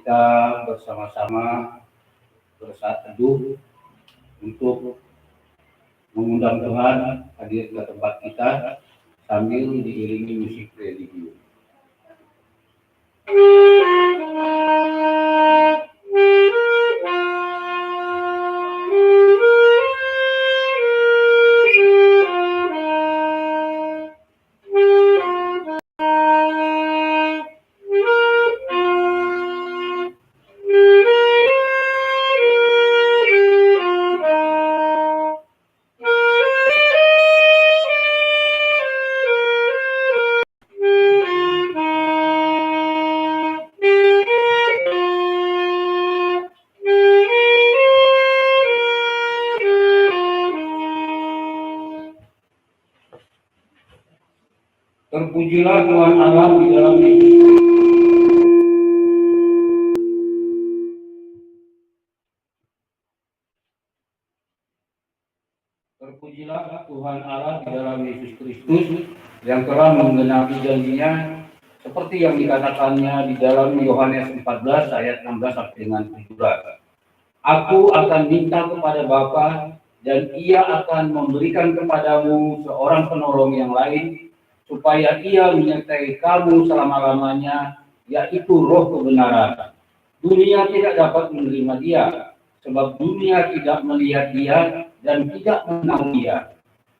kita bersama-sama bersaat teduh untuk mengundang Tuhan hadir ke tempat kita sambil diiringi musik religi. Terpujilah Tuhan Allah di dalam Yesus Kristus. Terpujilah Tuhan Allah di dalam Yesus Kristus yang telah menggenapi janjinya seperti yang dikatakannya di dalam Yohanes 14 ayat 16 sampai dengan 17. Aku akan minta kepada Bapa dan Ia akan memberikan kepadamu seorang penolong yang lain supaya Ia menyertai kamu selama-lamanya, yaitu Roh kebenaran. Dunia tidak dapat menerima Dia, sebab dunia tidak melihat Dia dan tidak mengenal Dia.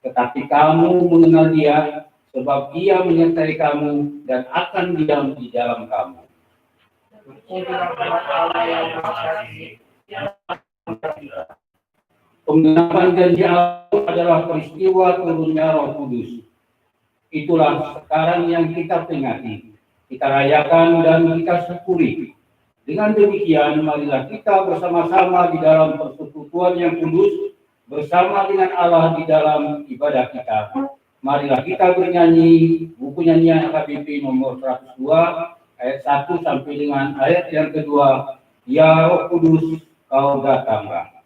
Tetapi kamu mengenal Dia, sebab Ia menyertai kamu dan akan diam di dalam kamu. Penggenapan janji Allah adalah peristiwa turunnya Roh Kudus. Itulah sekarang yang kita peringati, kita rayakan dan kita syukuri. Dengan demikian, marilah kita bersama-sama di dalam persekutuan yang kudus, bersama dengan Allah di dalam ibadah kita. Marilah kita bernyanyi buku nyanyian AKBP nomor 102, ayat 1 sampai dengan ayat yang kedua. Ya Roh Kudus, kau datanglah.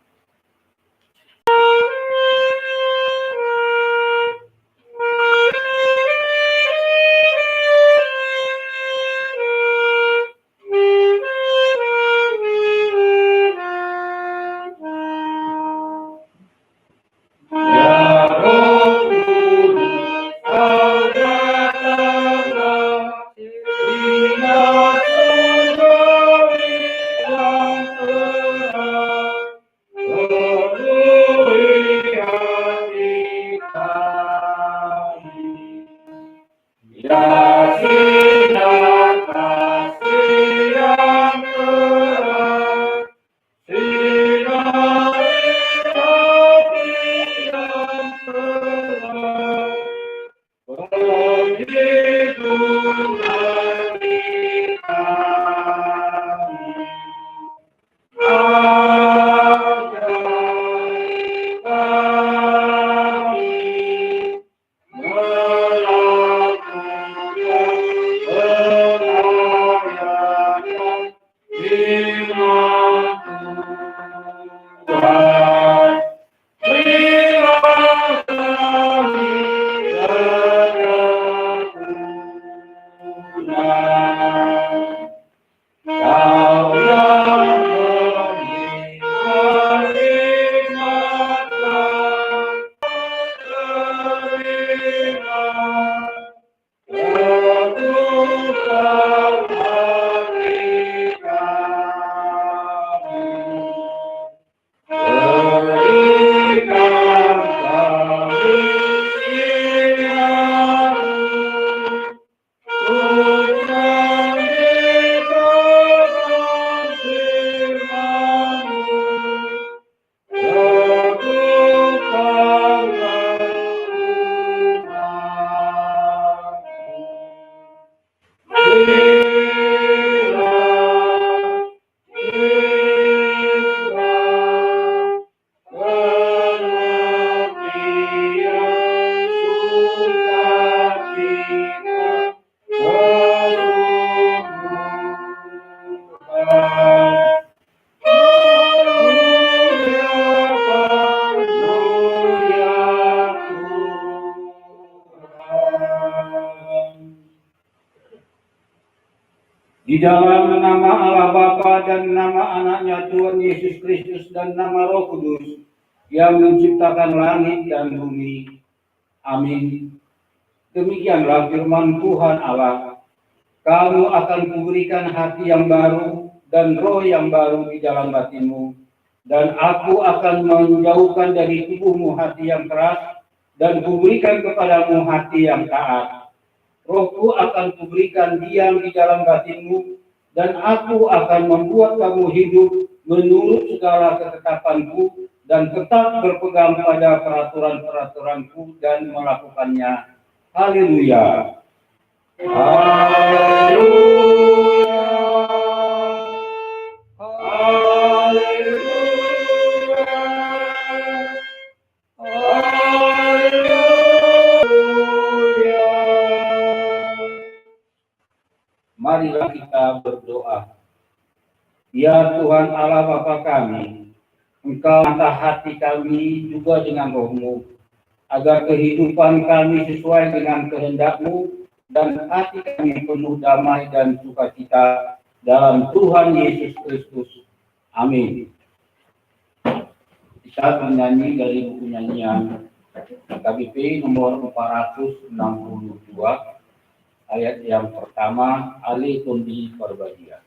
Di dalam nama Allah Bapa dan nama anaknya Tuhan Yesus Kristus dan nama Roh Kudus yang menciptakan langit dan bumi. Amin. Demikianlah firman Tuhan Allah. Kamu akan kuberikan hati yang baru dan roh yang baru di dalam batinmu. Dan aku akan menjauhkan dari tubuhmu hati yang keras dan kuberikan kepadamu hati yang taat. Rohku akan kuberikan diam di dalam batinmu, dan aku akan membuat kamu hidup menurut segala ketetapanku, dan tetap berpegang pada peraturan-peraturanku dan melakukannya. Haleluya. Haleluya. Marilah kita berdoa. Ya Tuhan Allah Bapa kami, Engkau mata hati kami juga dengan roh-Mu, agar kehidupan kami sesuai dengan kehendak-Mu, dan hati kami penuh damai dan sukacita dalam Tuhan Yesus Kristus. Amin. Kita menyanyi dari buku nyanyian KBP nomor 462. Ayat yang pertama, Ali Tundi Perbadia.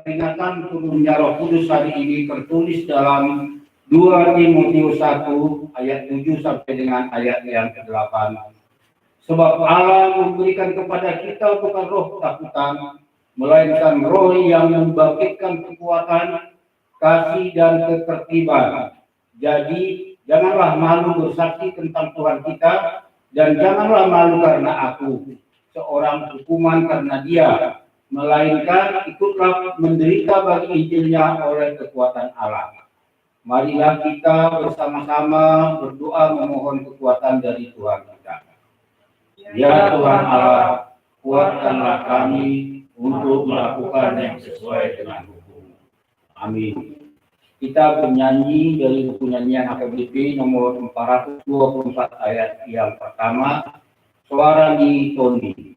Peringatan turunnya Roh Kudus hari ini tertulis dalam 2 Timotius 1 ayat 7 sampai dengan ayat yang ke-8. Sebab Allah memberikan kepada kita bukan roh ketakutan, melainkan roh yang membangkitkan kekuatan, kasih dan ketertiban. Jadi janganlah malu bersaksi tentang Tuhan kita, dan janganlah malu karena aku, seorang hukuman karena Dia, melainkan ikutlah menderita bagi Injilnya oleh kekuatan Allah. Marilah kita bersama-sama berdoa memohon kekuatan dari Tuhan kita. Ya Tuhan Allah, kuatkanlah kami untuk melakukan yang sesuai dengan hukum. Amin. Kita bernyanyi dari buku nyanyian AKBP nomor 424 ayat yang pertama, Suara di Tony.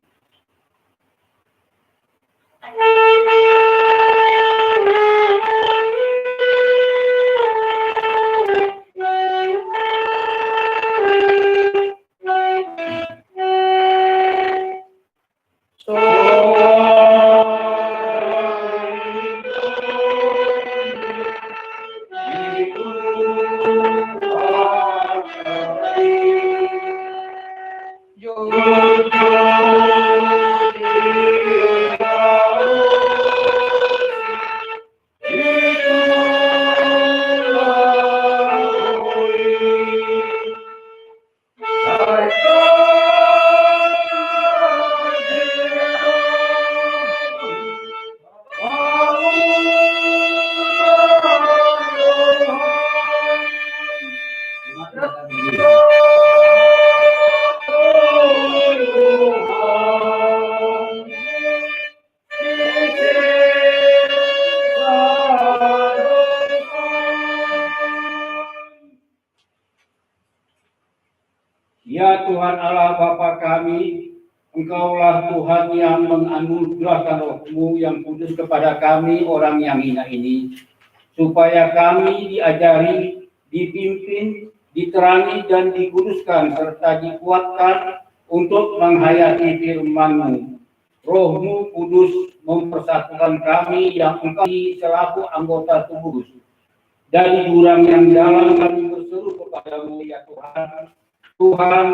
Ya Tuhan Allah Bapa kami, Engkaulah Tuhan yang menganugerahkan Roh-Mu yang kudus kepada kami orang yang hina ini, supaya kami diajari dipimpin, diterangi dan dikuduskan serta dikuatkan untuk menghayati firman-Mu. Roh-Mu Kudus mempersatukan kami yang Engkau selaku anggota tubuh. Dari jurang yang dalam kami berseru kepada-Mu ya Tuhan. Tuhan,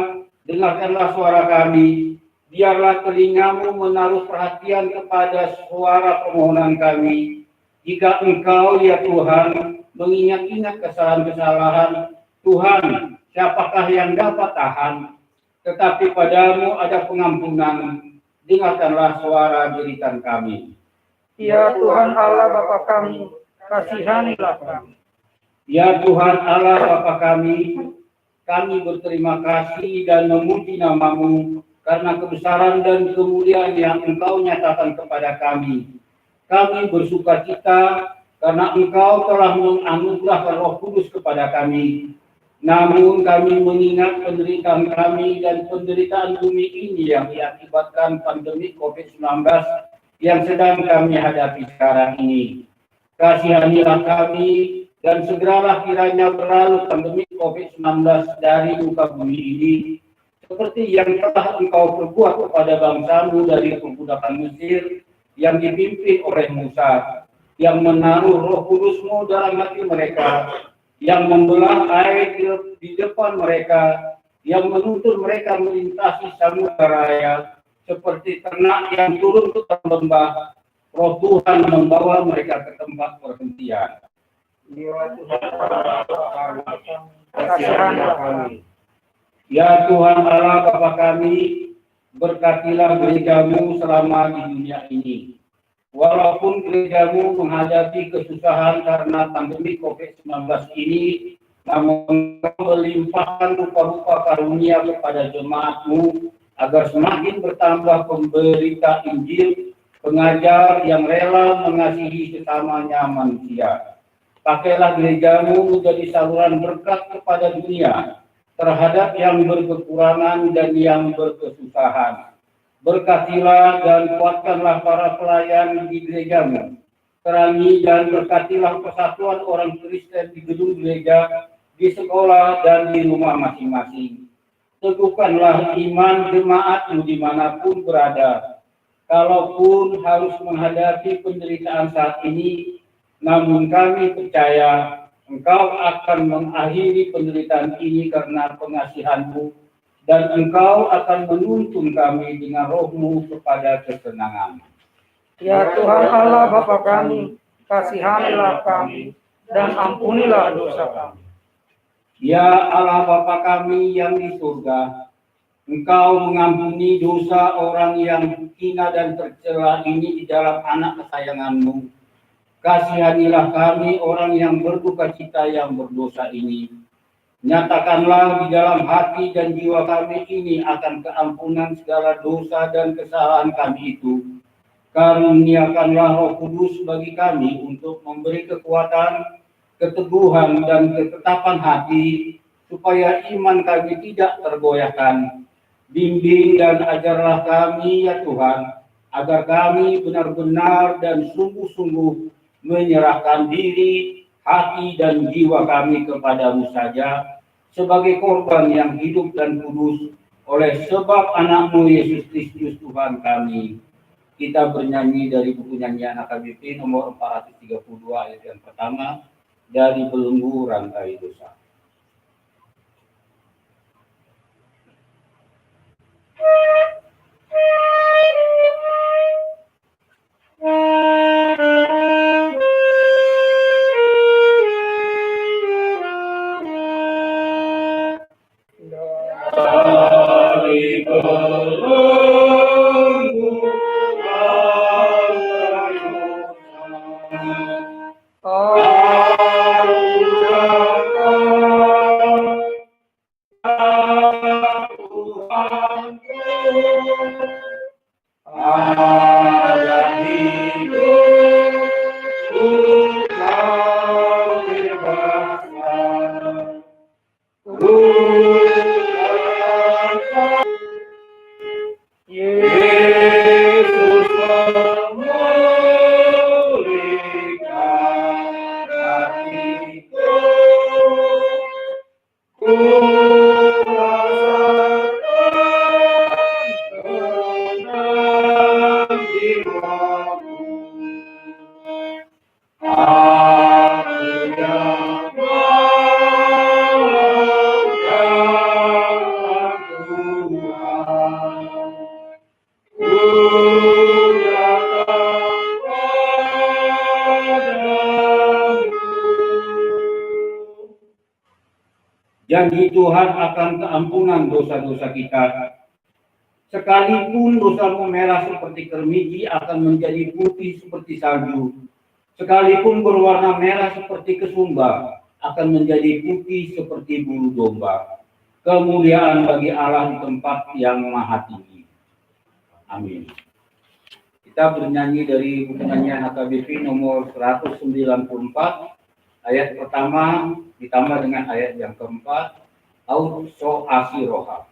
dengarkanlah suara kami. Biarlah telinga-Mu menaruh perhatian kepada suara permohonan kami. Jika Engkau ya Tuhan mengingat-ingat kesalahan-kesalahan, Tuhan, siapakah yang dapat tahan? Tetapi padamu ada pengampunan. Dengarkanlah suara jeritan kami. Ya Tuhan Allah Bapa kami, kasihanilah kami. Ya Tuhan Allah Bapa kami berterima kasih dan memuji nama-Mu karena kebesaran dan kemuliaan yang Engkau nyatakan kepada kami. Kami bersukacita karena Engkau telah menganugerahkan Roh Kudus kepada kami. Namun kami mengingat penderitaan kami dan penderitaan bumi ini yang diakibatkan pandemi COVID-19 yang sedang kami hadapi sekarang ini. Kasihanilah kami dan segeralah kiranya berlalu pandemi COVID-19 dari muka bumi ini, seperti yang telah Engkau perbuat kepada bangsa-Mu dari perbudakan Mesir yang dipimpin oleh Musa, yang menaruh Roh Kudus-Mu dalam hati mereka, yang membelah air di depan mereka, yang menuntun mereka melintasi samudera raya, seperti ternak yang turun ke lembah. Roh Tuhan membawa mereka ke tempat perhentian. Ya Tuhan Allah, kasihanilah kami. Ya Tuhan Allah Bapa kami, berkatilah gereja-Mu selama di dunia ini. Walaupun gereja-Mu menghadapi kesusahan karena pandemi COVID-19 ini, namun melimpahkan rupa-rupa karunia kepada jemaat-Mu agar semakin bertambah pemberita Injil, pengajar yang rela mengasihi sesamanya manusia. Pakailah gereja-Mu menjadi saluran berkat kepada dunia terhadap yang berkekurangan dan yang berkesusahan. Berkatilah dan kuatkanlah para pelayan di gereja-Mu. Terangi dan berkatilah persatuan orang Kristen di gedung gereja, di sekolah, dan di rumah masing-masing. Teguhkanlah iman jemaat-Mu dimanapun berada. Kalaupun harus menghadapi penderitaan saat ini, namun kami percaya Engkau akan mengakhiri penderitaan ini karena pengasihan-Mu, dan Engkau akan menuntun kami dengan Roh-Mu kepada kesenangan. Ya Tuhan Allah Bapa kami, kasihanilah kami dan ampunilah dosa kami. Ya Allah Bapa kami yang di surga, Engkau mengampuni dosa orang yang hina dan tercela ini di dalam anak kesayangan-Mu. Kasihanilah kami orang yang berduka cita yang berdosa ini. Nyatakanlah di dalam hati dan jiwa kami ini akan keampunan segala dosa dan kesalahan kami itu. Karuniakanlah Roh Kudus bagi kami untuk memberi kekuatan, keteguhan, dan ketetapan hati, supaya iman kami tidak tergoyahkan. Bimbing dan ajarlah kami ya Tuhan, agar kami benar-benar dan sungguh-sungguh menyerahkan diri, hati, dan jiwa kami kepada-Mu saja, sebagai korban yang hidup dan kudus oleh sebab anak-Mu Yesus Kristus Tuhan kami. Kita bernyanyi dari buku nyanyian AKBP nomor 432 ayat yang pertama, dari belenggu rantai dosa. Janji Tuhan akan keampunan dosa-dosa kita. Sekalipun dosamu merah seperti kermiji akan menjadi putih seperti salju. Sekalipun berwarna merah seperti kesumba akan menjadi putih seperti bulu domba. Kemuliaan bagi Allah di tempat yang maha tinggi. Amin. Kita bernyanyi dari buku nyanyian HKBP nomor 194, ayat pertama ditambah dengan ayat yang keempat, Aud So Asiroha.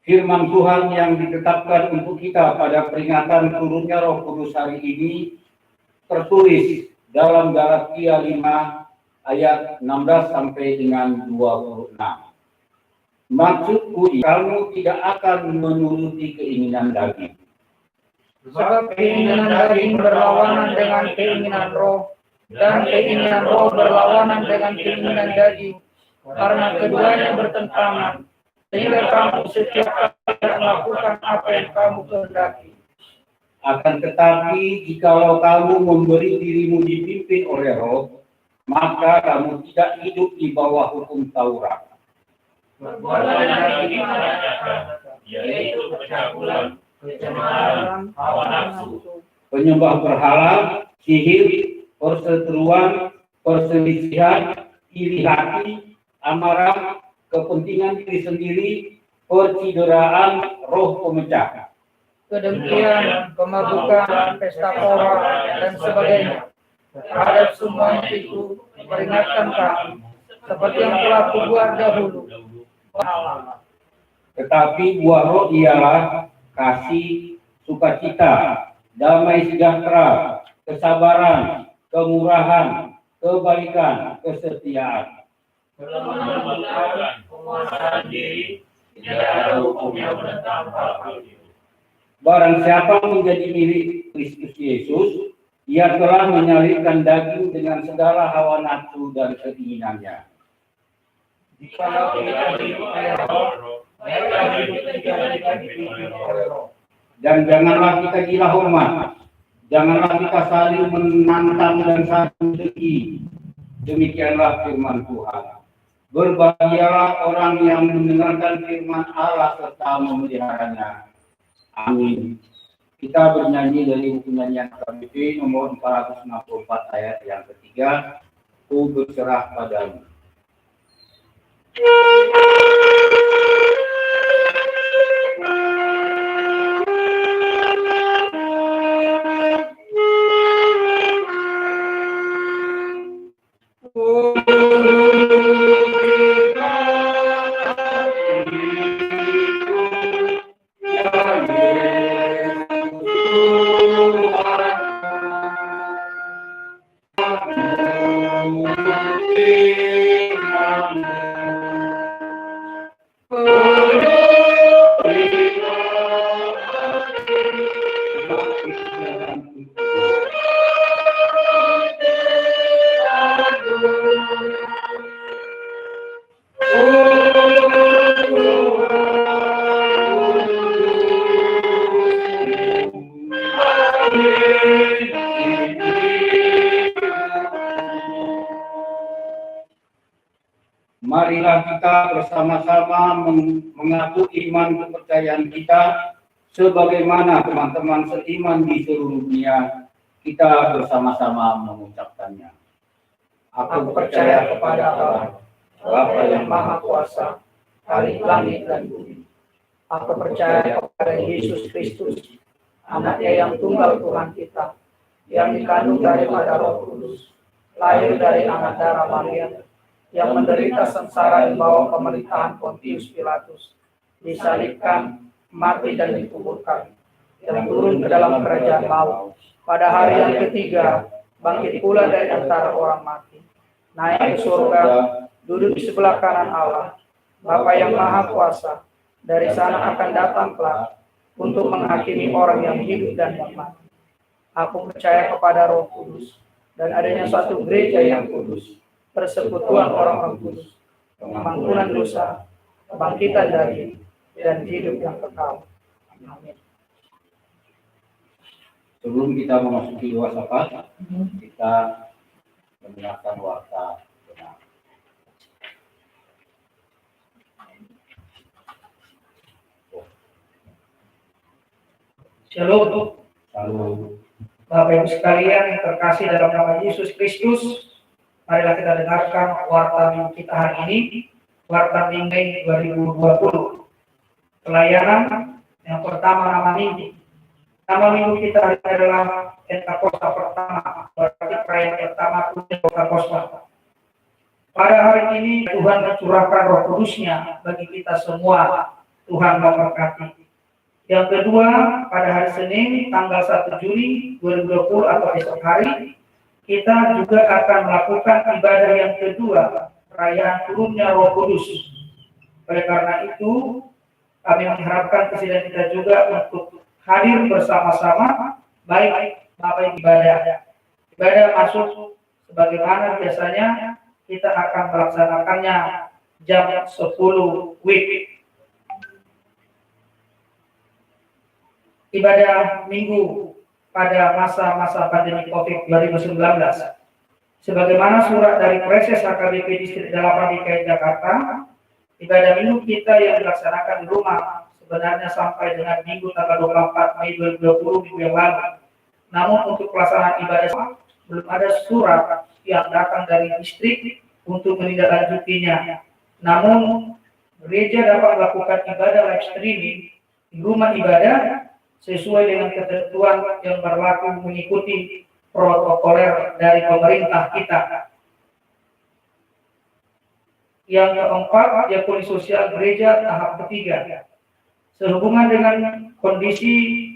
Firman Tuhan yang ditetapkan untuk kita pada peringatan turunnya Roh Kudus hari ini tertulis dalam Galatia 5 ayat 16 sampai dengan 26. Maksudku, kamu tidak akan menuruti keinginan daging. Sebab keinginan daging berlawanan dengan keinginan roh, dan keinginan roh berlawanan dengan keinginan daging, karena keduanya bertentangan, sehingga kamu setiap kali melakukan apa yang kamu kehendaki. Akan tetapi, jikalau kamu memberi dirimu dipimpin oleh Roh, maka kamu tidak hidup di bawah hukum Taurat. Perbuatan daging yaitu pencabulan, kecemaran, hawa nafsu, penyembah berhala, sihir, perseteruan, perselisihan, iri hati, amarah, kepentingan diri sendiri, percideraan, roh pemecah, kedengkian, kemabukan, pesta pora, dan sebagainya. Terhadap semua itu peringatkan kami, seperti yang telah kubuat dahulu. Tetapi buah roh ialah kasih, sukacita, damai sejahtera, kesabaran, kemurahan, kebaikan, kesetiaan. Penguasaan diri, tidak ada hukum yang menentang hal itu. Barang siapa menjadi milik Kristus Yesus, ia telah menyalibkan daging dengan segala hawa nafsu dan keinginannya. Jikalau kita hidup oleh roh, mereka hidup tidak dipimpin oleh roh. Dan janganlah kita gila hormat, janganlah kita saling menantang dan saling dengki. Demikianlah firman Tuhan. Berbahagialah orang yang mendengarkan firman Allah serta memeliharanya. Amin. Kita bernyanyi dari buku nyanyian HKBP nomor 464 ayat yang ketiga, Ku berserah padamu. kita bersama-sama mengaku iman kepercayaan kita sebagaimana teman-teman seiman di seluruh dunia, kita bersama-sama mengucapkannya. Aku percaya kepada Allah, Bapa yang Maha Kuasa, Khalik langit dan bumi. Aku percaya kepada Yesus Kristus, Anaknya yang tunggal Tuhan kita, yang dikandung daripada Roh Kudus, lahir dari anak darah Maria, yang menderita sengsara di bawah pemerintahan Pontius Pilatus, disalibkan, mati dan dikuburkan, yang turun ke dalam kerajaan maut. Pada hari yang ketiga, bangkit pula dari antara orang mati, naik ke surga, duduk di sebelah kanan Allah, Bapa yang Maha Kuasa. Dari sana akan datang kelak untuk menghakimi orang yang hidup dan yang mati. Aku percaya kepada Roh Kudus dan adanya suatu gereja yang kudus, persekutuan orang-orang kudus, pengampunan dosa, kebangkitan dari dan hidup yang kekal. Amin. Sebelum kita memasuki luas sahabat, kita mendengarkan warta benar. Shalom. Lalu Bapak Ibu sekalian yang terkasih dalam nama Yesus Kristus, marilah kita dengarkan warta minggu kita hari ini, warta Minggu 2020. Pelayanan yang pertama nama minggu. Nama minggu kita hari ini adalah Pentakosta pertama, berarti perayaan pertama Pentakosta. Pada hari ini Tuhan mencurahkan Roh Kudus-Nya bagi kita semua. Tuhan memberkati. Yang kedua, pada hari Senin tanggal 1 Juli 2020 atau esok hari, kita juga akan melakukan ibadah yang kedua, perayaan turunnya Roh Kudus. Oleh karena itu, kami mengharapkan kesediaan kita juga untuk hadir bersama-sama, baik Bapak ibadah. Ibadah masuk sebagaimana biasanya kita akan melaksanakannya jam 10 WIB. Ibadah minggu pada masa-masa pandemi COVID 2019. Sebagaimana surat dari Preses HKBP Distrik 8 DKI Jakarta, ibadah minggu kita yang dilaksanakan di rumah sebenarnya sampai dengan minggu tanggal 24 Mei 2020 minggu yang lalu. Namun untuk pelaksanaan ibadah belum ada surat yang datang dari distrik untuk menindaklanjutinya. Namun gereja dapat melakukan ibadah live streaming di rumah ibadah sesuai dengan ketentuan yang berlaku mengikuti protokoler dari pemerintah kita. Yang keempat, diakoni sosial gereja tahap ketiga. Sehubungan dengan kondisi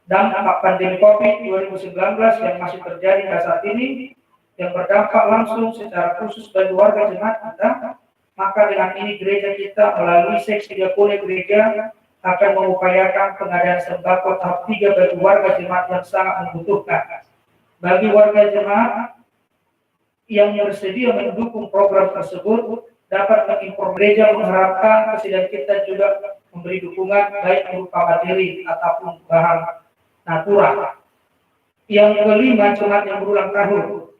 dampak pandemi COVID 2019 yang masih terjadi saat ini, yang berdampak langsung secara khusus bagi warga jemaat kita, maka dengan ini gereja kita melalui seksi diakoni gereja akan mengupayakan pengadaan sembako tahap 3 bagi warga jemaat yang sangat membutuhkan. Bagi warga jemaat yang bersedia mendukung program tersebut, dapat menginformasi gereja mengharapkan kesediaan kita juga memberi dukungan baik berupa materi ataupun bahan natural. Yang kelima, jemaat yang berulang tahun.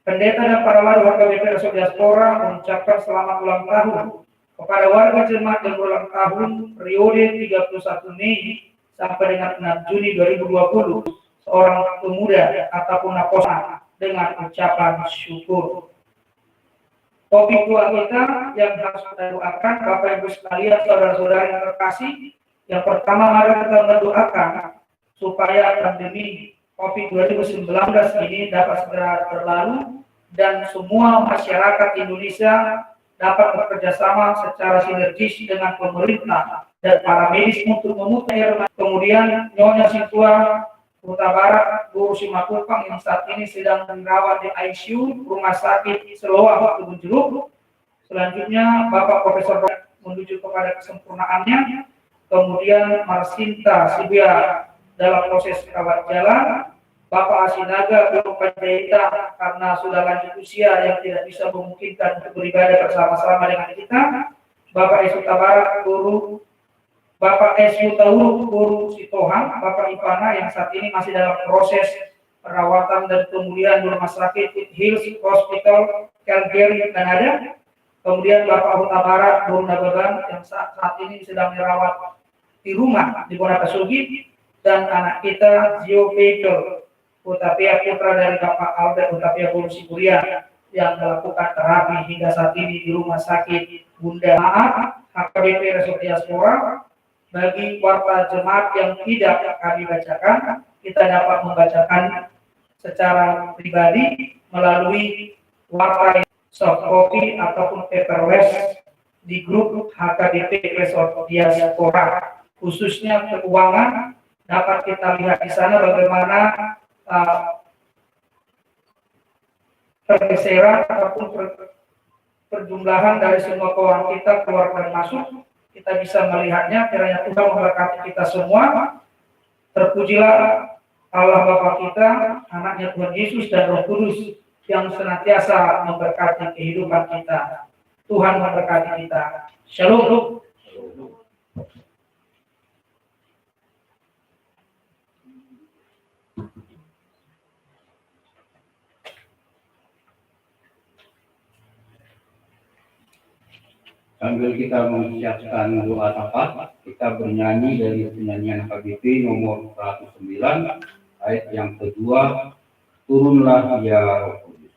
Pendeta dan para wali warga BPR Diaspora mengucapkan selamat ulang tahun kepada warga jemaat yang berulang tahun periode 31 Mei sampai dengan 6 Juni 2020, seorang pemuda ataupun nakosa dengan ucapan syukur. Topik doa kita yang harus kita doakan, Bapak Ibu sekalian, saudara-saudara yang terkasih, yang pertama mari kita mendoakan supaya pandemi COVID 2019 ini dapat segera berlalu dan semua masyarakat Indonesia dapat bekerjasama secara sinergis dengan pemerintah dan para medis untuk memutar. Kemudian Nyonya Situa Kota Barat, Guru Simatupang yang saat ini sedang dirawat di ICU Rumah Sakit Seloa Kebun Jeruk. Selanjutnya Bapak Profesor menuju kepada kesempurnaannya. Kemudian Marsinta Sibia dalam proses rawat jalan. Bapak Asinaga Guru Panjaitan karena sudah lanjut usia yang tidak bisa memungkinkan untuk beribadah bersama-sama dengan kita. Bapak Esu Tabarak Guru, Bapak Esu Tauru Guru Sitohang, Bapak Ipana yang saat ini masih dalam proses perawatan dan pemulihan di Rumah Sakit Hills Hospital Calgary, Kanada. kemudian Bapak Huta Barat Bunda Beban yang saat ini sedang dirawat di rumah di Bonakasugi, dan anak kita Zio Pekel Utapia putra dari Bapak Albert Utapia Bulusi Kuliah yang melakukan terapi hingga saat ini di rumah sakit Bunda Maaf HKBP Resort Diaspora. Bagi warta jemaat yang tidak kami bacakan, kita dapat membacakan secara pribadi melalui warta soft copy ataupun paperless di grup HKBP Resort Diaspora. Khususnya keuangan, dapat kita lihat di sana bagaimana pergeseran ataupun perjumlahan dari semua keuangan kita keluar dan masuk. Kita bisa melihatnya. Kiranya Tuhan memberkati kita semua. Terpujilah Allah Bapa kita, anaknya Tuhan Yesus dan Roh Kudus yang senantiasa memberkati kehidupan kita. Tuhan memberkati kita. Shalom. Sambil kita menyiapkan doa syafaat, kita bernyanyi dari penyanyian HKBP nomor 109 ayat yang kedua, turunlah ya Roh Kudus.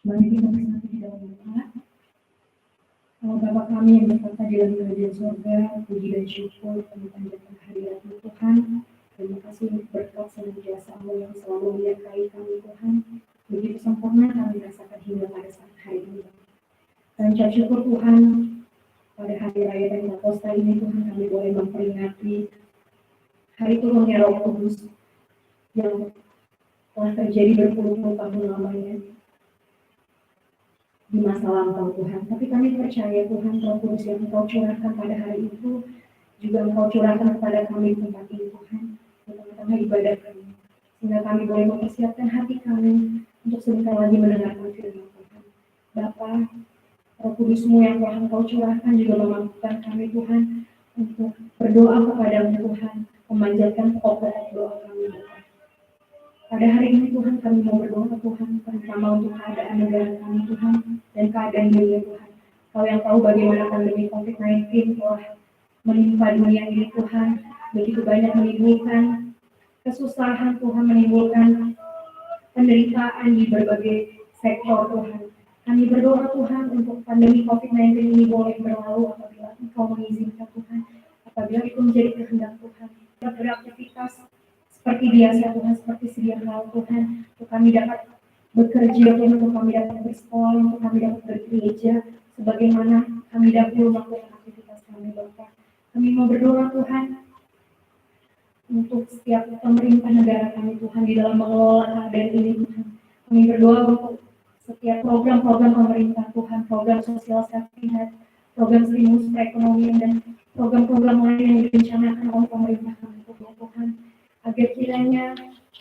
Mari kita bersatu di dalam doa. Bapa kami yang berkata di dalam kerajaan surga, puji dan syukur kami panjatkan kehadirat Tuhan. Terima kasih untuk berkat senantiasa Allah yang selalu menyertai kami Tuhan. Begitu sempurna kami rasakan hingga pada saat hari ini. Dan ucap syukur Tuhan, pada hari raya Pentakosta ini Tuhan kami boleh memperingati hari turunnya Roh Kudus yang telah terjadi berpuluh-puluh tahun lamanya di masa lampau Tuhan. Tapi kami percaya Tuhan, Roh Kudus yang Engkau curahkan pada hari itu juga Engkau curahkan kepada kami di tempat ini Tuhan, di tengah-tengah ibadah kami, sehingga kami boleh mempersiapkan hati kami untuk sebentar lagi mendengarkan firman Tuhan. Bapa, Roh Kudus-Mu yang telah Engkau curahkan juga memampukan kami Tuhan untuk berdoa kepada-Mu Tuhan, memanjatkan pokok-pokok doa kami Bapa. Pada hari ini Tuhan kami mau berdoa ke Tuhan, terutama untuk keadaan negara kami Tuhan dan keadaan dunia Tuhan. Kau yang tahu bagaimana pandemi COVID-19 telah menimpa dunia ini Tuhan, begitu banyak menimbulkan kesusahan Tuhan, menimbulkan penderitaan di berbagai sektor Tuhan. Kami berdoa Tuhan untuk pandemi COVID-19 ini boleh berlalu apabila Engkau mengizinkan Tuhan, apabila itu menjadi kehendak Tuhan. Kita beraktivitas seperti biasa Tuhan, seperti sedia kala Tuhan, untuk kami dapat bekerja Tuhan, untuk kami dapat bersekolah, untuk kami dapat bergereja, sebagaimana kami dahulu melakukan aktivitas kami Bapa. Kami mau berdoa Tuhan untuk setiap pemerintah negara kami Tuhan di dalam mengelola keadaan ini Tuhan. Kami berdoa untuk setiap program-program pemerintah Tuhan, program sosial safety net, program stimulus perekonomian dan program-program lain yang direncanakan oleh pemerintah kami Tuhan. Agar kiranya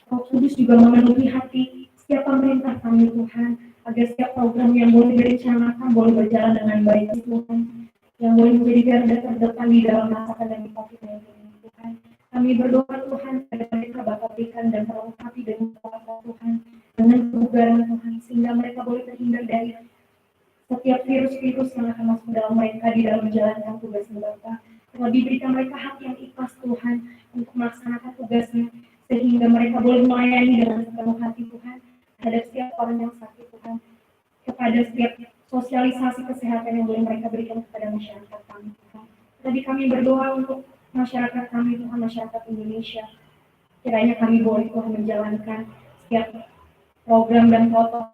Roh Kudus juga memenuhi hati setiap pemerintah kami Tuhan, agar setiap program yang boleh direncanakan boleh berjalan dengan baik Tuhan, yang boleh menjadi garda terdepan di dalam masa pandemi COVID-19 Tuhan. Kami berdoa Tuhan pada mereka Bapa berikan dan terlengkapi dengan kuasa Tuhan, dengan kebugaran Tuhan, sehingga mereka boleh terhindar dari setiap virus-virus yang akan masuk dalam mereka di dalam menjalankan tugasnya Bapa. Terlebih berikan mereka hati yang ikhlas Tuhan untuk melaksanakan tugasnya, sehingga mereka boleh melayani dengan sepenuh hati Tuhan terhadap setiap orang yang sakit Tuhan, kepada setiap sosialisasi kesehatan yang boleh mereka berikan kepada masyarakat kami Tuhan. Tadi kami berdoa untuk masyarakat kami Tuhan, masyarakat Indonesia. Kiranya kami boleh Tuhan menjalankan setiap program dan protokol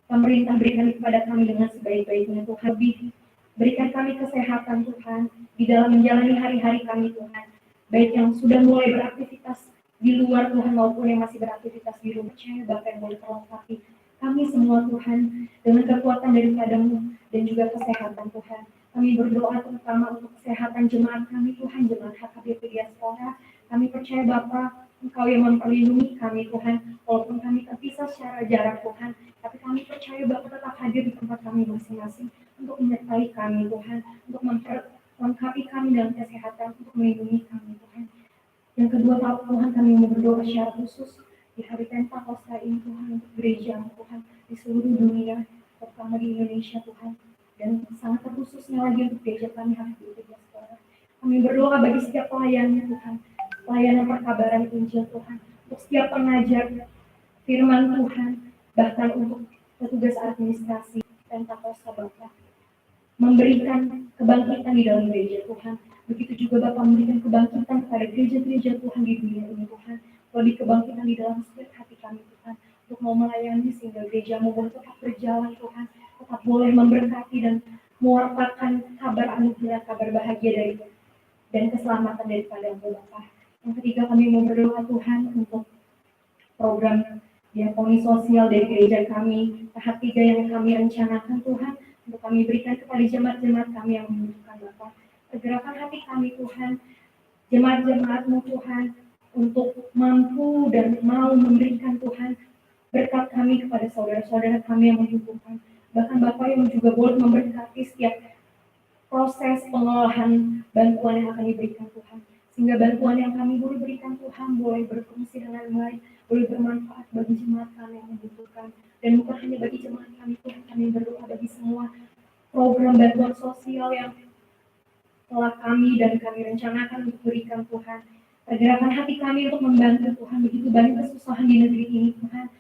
pemerintah berikan kepada kami dengan sebaik-baiknya Tuhan. Lebih berikan kami kesehatan Tuhan di dalam menjalani hari-hari kami Tuhan. Baik yang sudah mulai beraktivitas di luar Tuhan maupun yang masih beraktivitas di rumah. Percaya Bapa yang boleh melengkapi kami semua Tuhan dengan kekuatan daripada-Mu dan juga kesehatan Tuhan. Kami berdoa terutama untuk kesehatan jemaat kami Tuhan, jemaat HKBP Diaspora. Kami percaya Bapa, Engkau yang memperlindungi kami Tuhan, walaupun kami terpisah secara jarak Tuhan, tapi kami percaya Bapa tetap hadir di tempat kami masing-masing untuk menyertai kami Tuhan, untuk melengkapi kami dalam kesehatan, untuk melindungi kami Tuhan. Yang kedua Tuhan, kami mau berdoa secara khusus di hari Pentakosta ini Tuhan, untuk gereja Tuhan di seluruh dunia, terutama di Indonesia Tuhan, dan sangat terkhususnya lagi untuk gereja kami HKBP Diaspora. Kami berdoa bagi setiap pelayannya Tuhan, pelayanan perkabaran Injil Tuhan, untuk setiap pengajar firman Tuhan, bahkan untuk petugas administrasi Pentakosta Bapa, memberikan kebangkitan di dalam gereja Tuhan. Begitu juga Bapa memberikan kebangkitan kepada gereja-gereja Tuhan di dunia ini Tuhan. Lebih kebangkitan di dalam setiap hati kami Tuhan, untuk mau melayani sehingga gereja-Mu boleh tetap berjalan Tuhan, tetap boleh memberkati dan mewartakan kabar anugerah, kabar bahagia dari dan keselamatan daripada-Mu Bapa. Yang ketiga kami mau berdoa Tuhan untuk program diakoni sosial dari gereja kami, tahap 3 yang kami rencanakan Tuhan, untuk kami berikan kepada jemaat-jemaat kami yang membutuhkan Bapa. Pergerakan hati kami Tuhan, jemaat-jemaat-Mu Tuhan, untuk mampu dan mau memberikan Tuhan berkat kami kepada saudara-saudara kami yang membutuhkan. Bahkan Bapa yang juga boleh memberkati setiap proses pengolahan bantuan yang akan diberikan Tuhan. Sehingga bantuan yang kami boleh berikan Tuhan boleh berfungsi dengan baik, boleh bermanfaat bagi jemaat kami yang membutuhkan. Dan bukan hanya bagi jemaat kami Tuhan, kami berdoa bagi semua program bantuan sosial yang telah kami dan kami rencanakan untuk berikan Tuhan. Pergerakan hati kami untuk membantu Tuhan, begitu banyak kesusahan di negeri ini Tuhan,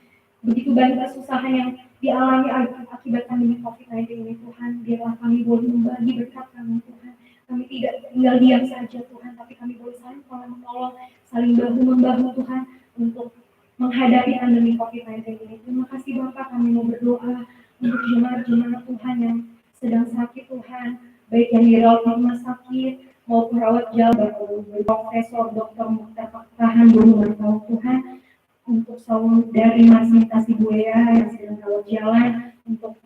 begitu banyak kesusahan yang dialami akibat pandemi COVID-19 ini Tuhan. Biarlah kami boleh membagi berkat kami Tuhan. Kami tidak tinggal diam saja Tuhan, tapi kami boleh saling menolong, saling bahu-membahu Tuhan untuk menghadapi pandemi COVID-19 ini. Terima kasih Bapak, kami mau berdoa untuk jemaat-jemaat Tuhan yang sedang sakit Tuhan, baik yang dirawat di rumah sakit maupun rawat jalan, Profesor Dr. Mukhtar Tahan Guru Mantau Tuhan, untuk saudari Masita Sibuya yang sedang rawat jalan, untuk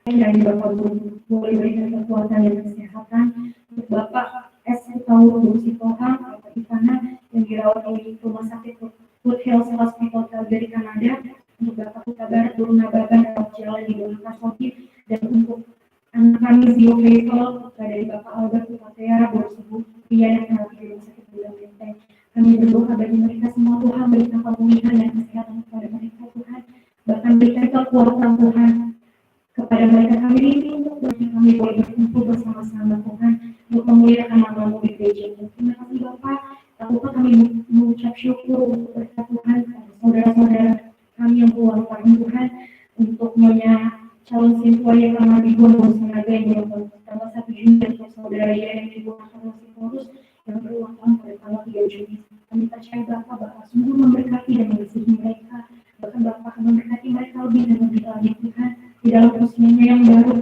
dari Bapak Guru boleh berikan kekuatan dan kesehatan, untuk Bapak S. Taur Guru Sitohang Bapak Ivana yang dirawat di rumah sakit Good Health Hospital dari Kanada, untuk Bapak Kutabar Guru Nababan rawat jalan di Donata Soki, dan untuk anak kami Zio Faisal dari Bapak Albert Kupatea Guru Sebuah pria yang dirawat di rumah sakit Bulan Benteng. Kami berdoa bagi mereka semua Tuhan, berikan pemulihan dan kesehatan kepada mereka Tuhan, bahkan berikan kekuatan Tuhan kepada mereka. Kami rindu untuk kami boleh berkumpul bersama-sama Tuhan untuk memuliakan nama-Mu di gereja. Terima kasih Bapak. Lakukan kami mengucap syukur untuk berkat Tuhan kepada saudara-saudara kami yang keluar tahun Tuhan, untuk Nyonya calon siswa yang akan dibuat Senaga yang dilakukan tanggal 1 Juni, untuk saudara yang digunakan masih terus yang berulang tahun pada tanggal 3 Juni. Kami percaya Bapak sungguh memberkati dan mengasihi mereka, bahkan Bapak akan memberkati mereka lebih dan lebih lagi Tuhan di dalam usianya yang baru.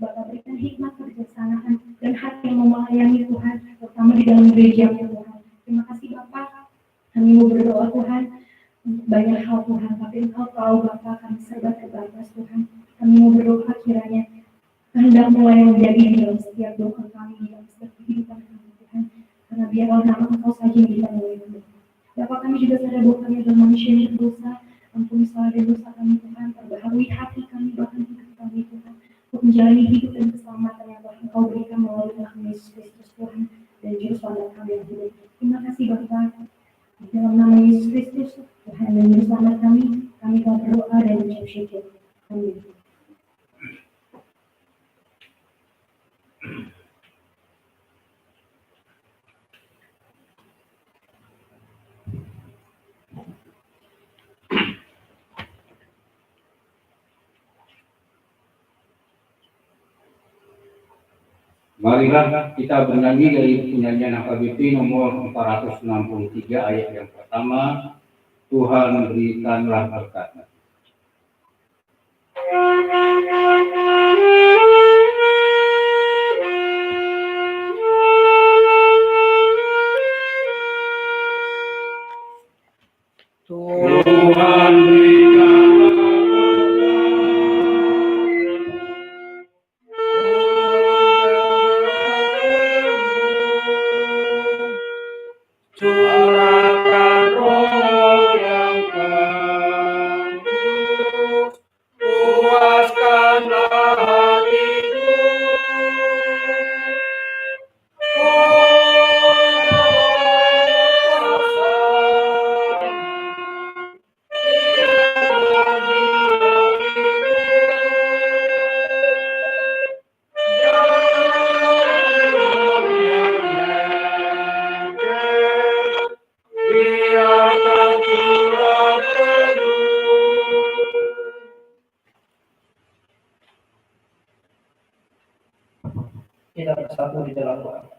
Bapak berikan hikmat, kebijaksanaan dan hati yang melayani Tuhan, terutama di dalam gereja Tuhan. Terima kasih Bapak. Kami mau berdoa Tuhan untuk banyak hal Tuhan, tapi Engkau tahu Bapak kami serba terbatas Tuhan. Kami mau berdoa kiranya kehendak mulai menjadi di dalam setiap doa kami, di dalam setiap kehidupan kami Tuhan. Karena biarlah nama Engkau saja yang kita mulai berdoa. Bapak, kami juga sadar bahwa kami adalah manusia yang berdosa. Ampuni salah dan dosa kami Tuhan, perbaharui hati kami, bahkan hidup kami Tuhan, untuk menjalani hidup dan keselamatan yang telah Engkau berikan melalui Tuhan Yesus Kristus Tuhan dan Juru Selamat kami yang hidup. Terima kasih Bapak. Di dalam nama Yesus Kristus Tuhan dan Juru Selamat kami telah berdoa dan mengucap syukur. Amin. Marilah kita bernyanyi dari penyanyian AKBP nomor 463 ayat yang pertama, Tuhan berikanlah berkat. Tuhan berikanlah curahkan roh yang kudus, puaskanlah hatiku, kita bersatu di dalam doa.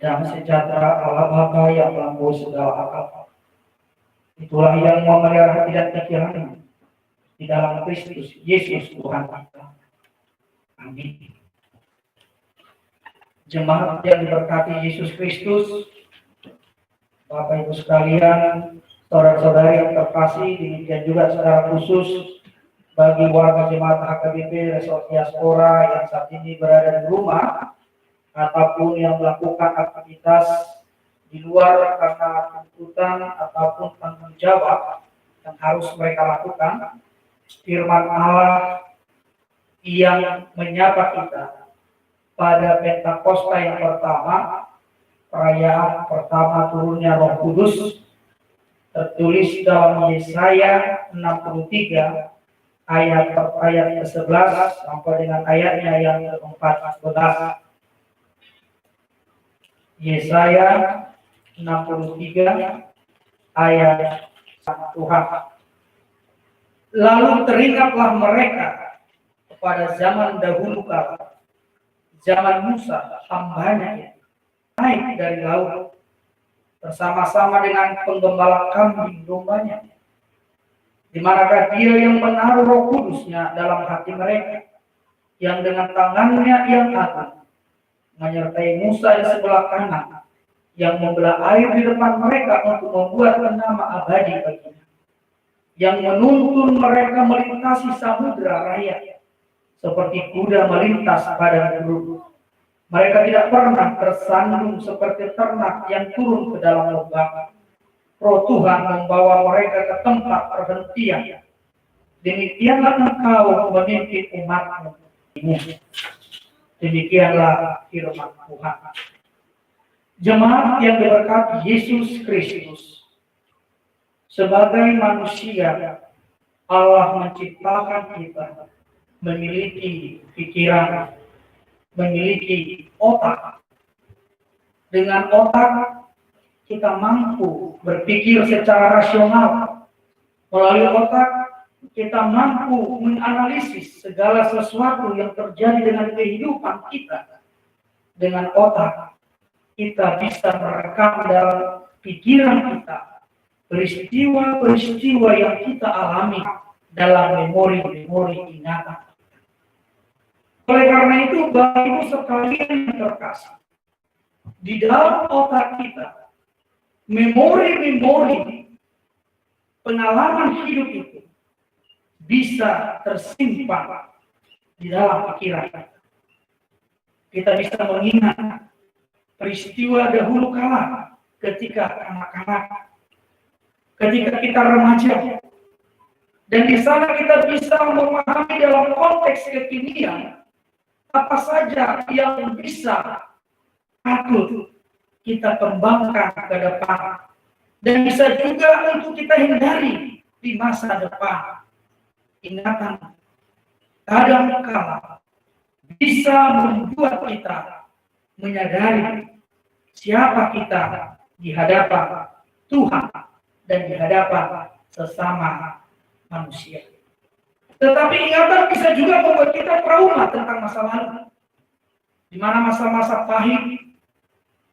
Damai sejahtera Allah Bapa yang melampaui segala akal, itulah yang memelihara hati dan pikiranmu di dalam Kristus Yesus Tuhan kita. Amin. Jemaat yang diberkati Yesus Kristus, Bapak Ibu sekalian, saudara-saudari yang terkasih, demikian juga secara khusus bagi warga jemaat HKBP Resort Diaspora yang saat ini berada di rumah ataupun yang melakukan aktivitas di luar karena tuntutan ataupun tanggung jawab yang harus mereka lakukan. Firman Allah yang menyapa kita pada Pentakosta yang pertama, perayaan pertama turunnya Roh Kudus, tertulis dalam Yesaya 63 ayat ke-11 sampai dengan ayatnya yang ke-14. Yesaya 63 ayat Tuhan. Lalu teringatlah mereka pada zaman dahulu kala, zaman Musa hambanya naik dari laut bersama-sama dengan penggembala kambing dombanya. Di manakah dia yang menaruh Roh Kudusnya dalam hati mereka, yang dengan tangannya yang agung menyertai Musa di sebelah kanan, yang membelah air di depan mereka untuk membuat nama abadi baginya, yang menuntun mereka melintasi samudera raya seperti kuda melintas padang gurun. Mereka tidak pernah tersandung seperti ternak yang turun ke dalam lubang. Roh Tuhan membawa mereka ke tempat perhentian. Demikianlah engkau memimpin umat-Mu. Demikianlah firman Tuhan. Jemaat yang diberkati Yesus Kristus, sebagai manusia, Allah menciptakan kita memiliki pikiran, memiliki otak. Dengan otak kita mampu berpikir secara rasional. Melalui otak kita mampu menganalisis segala sesuatu yang terjadi dengan kehidupan kita. Dengan otak kita bisa merekam dalam pikiran kita peristiwa-peristiwa yang kita alami dalam memori-memori ingatan. Oleh karena itu, Bapak Ibu sekalian yang terkasih, di dalam otak kita, memori-memori pengalaman hidup itu bisa tersimpan di dalam pikiran kita. Kita bisa mengingat peristiwa dahulu kala ketika anak-anak, ketika kita remaja, dan di sana kita bisa memahami dalam konteks kekinian apa saja yang bisa patut kita kembangkan ke depan, dan bisa juga untuk kita hindari di masa depan. Ingatan kadang-kala bisa membuat kita menyadari siapa kita di hadapan Tuhan dan di hadapan sesama manusia. Tetapi ingatan bisa juga membuat kita trauma tentang masa lalu. Di mana masa-masa pahit,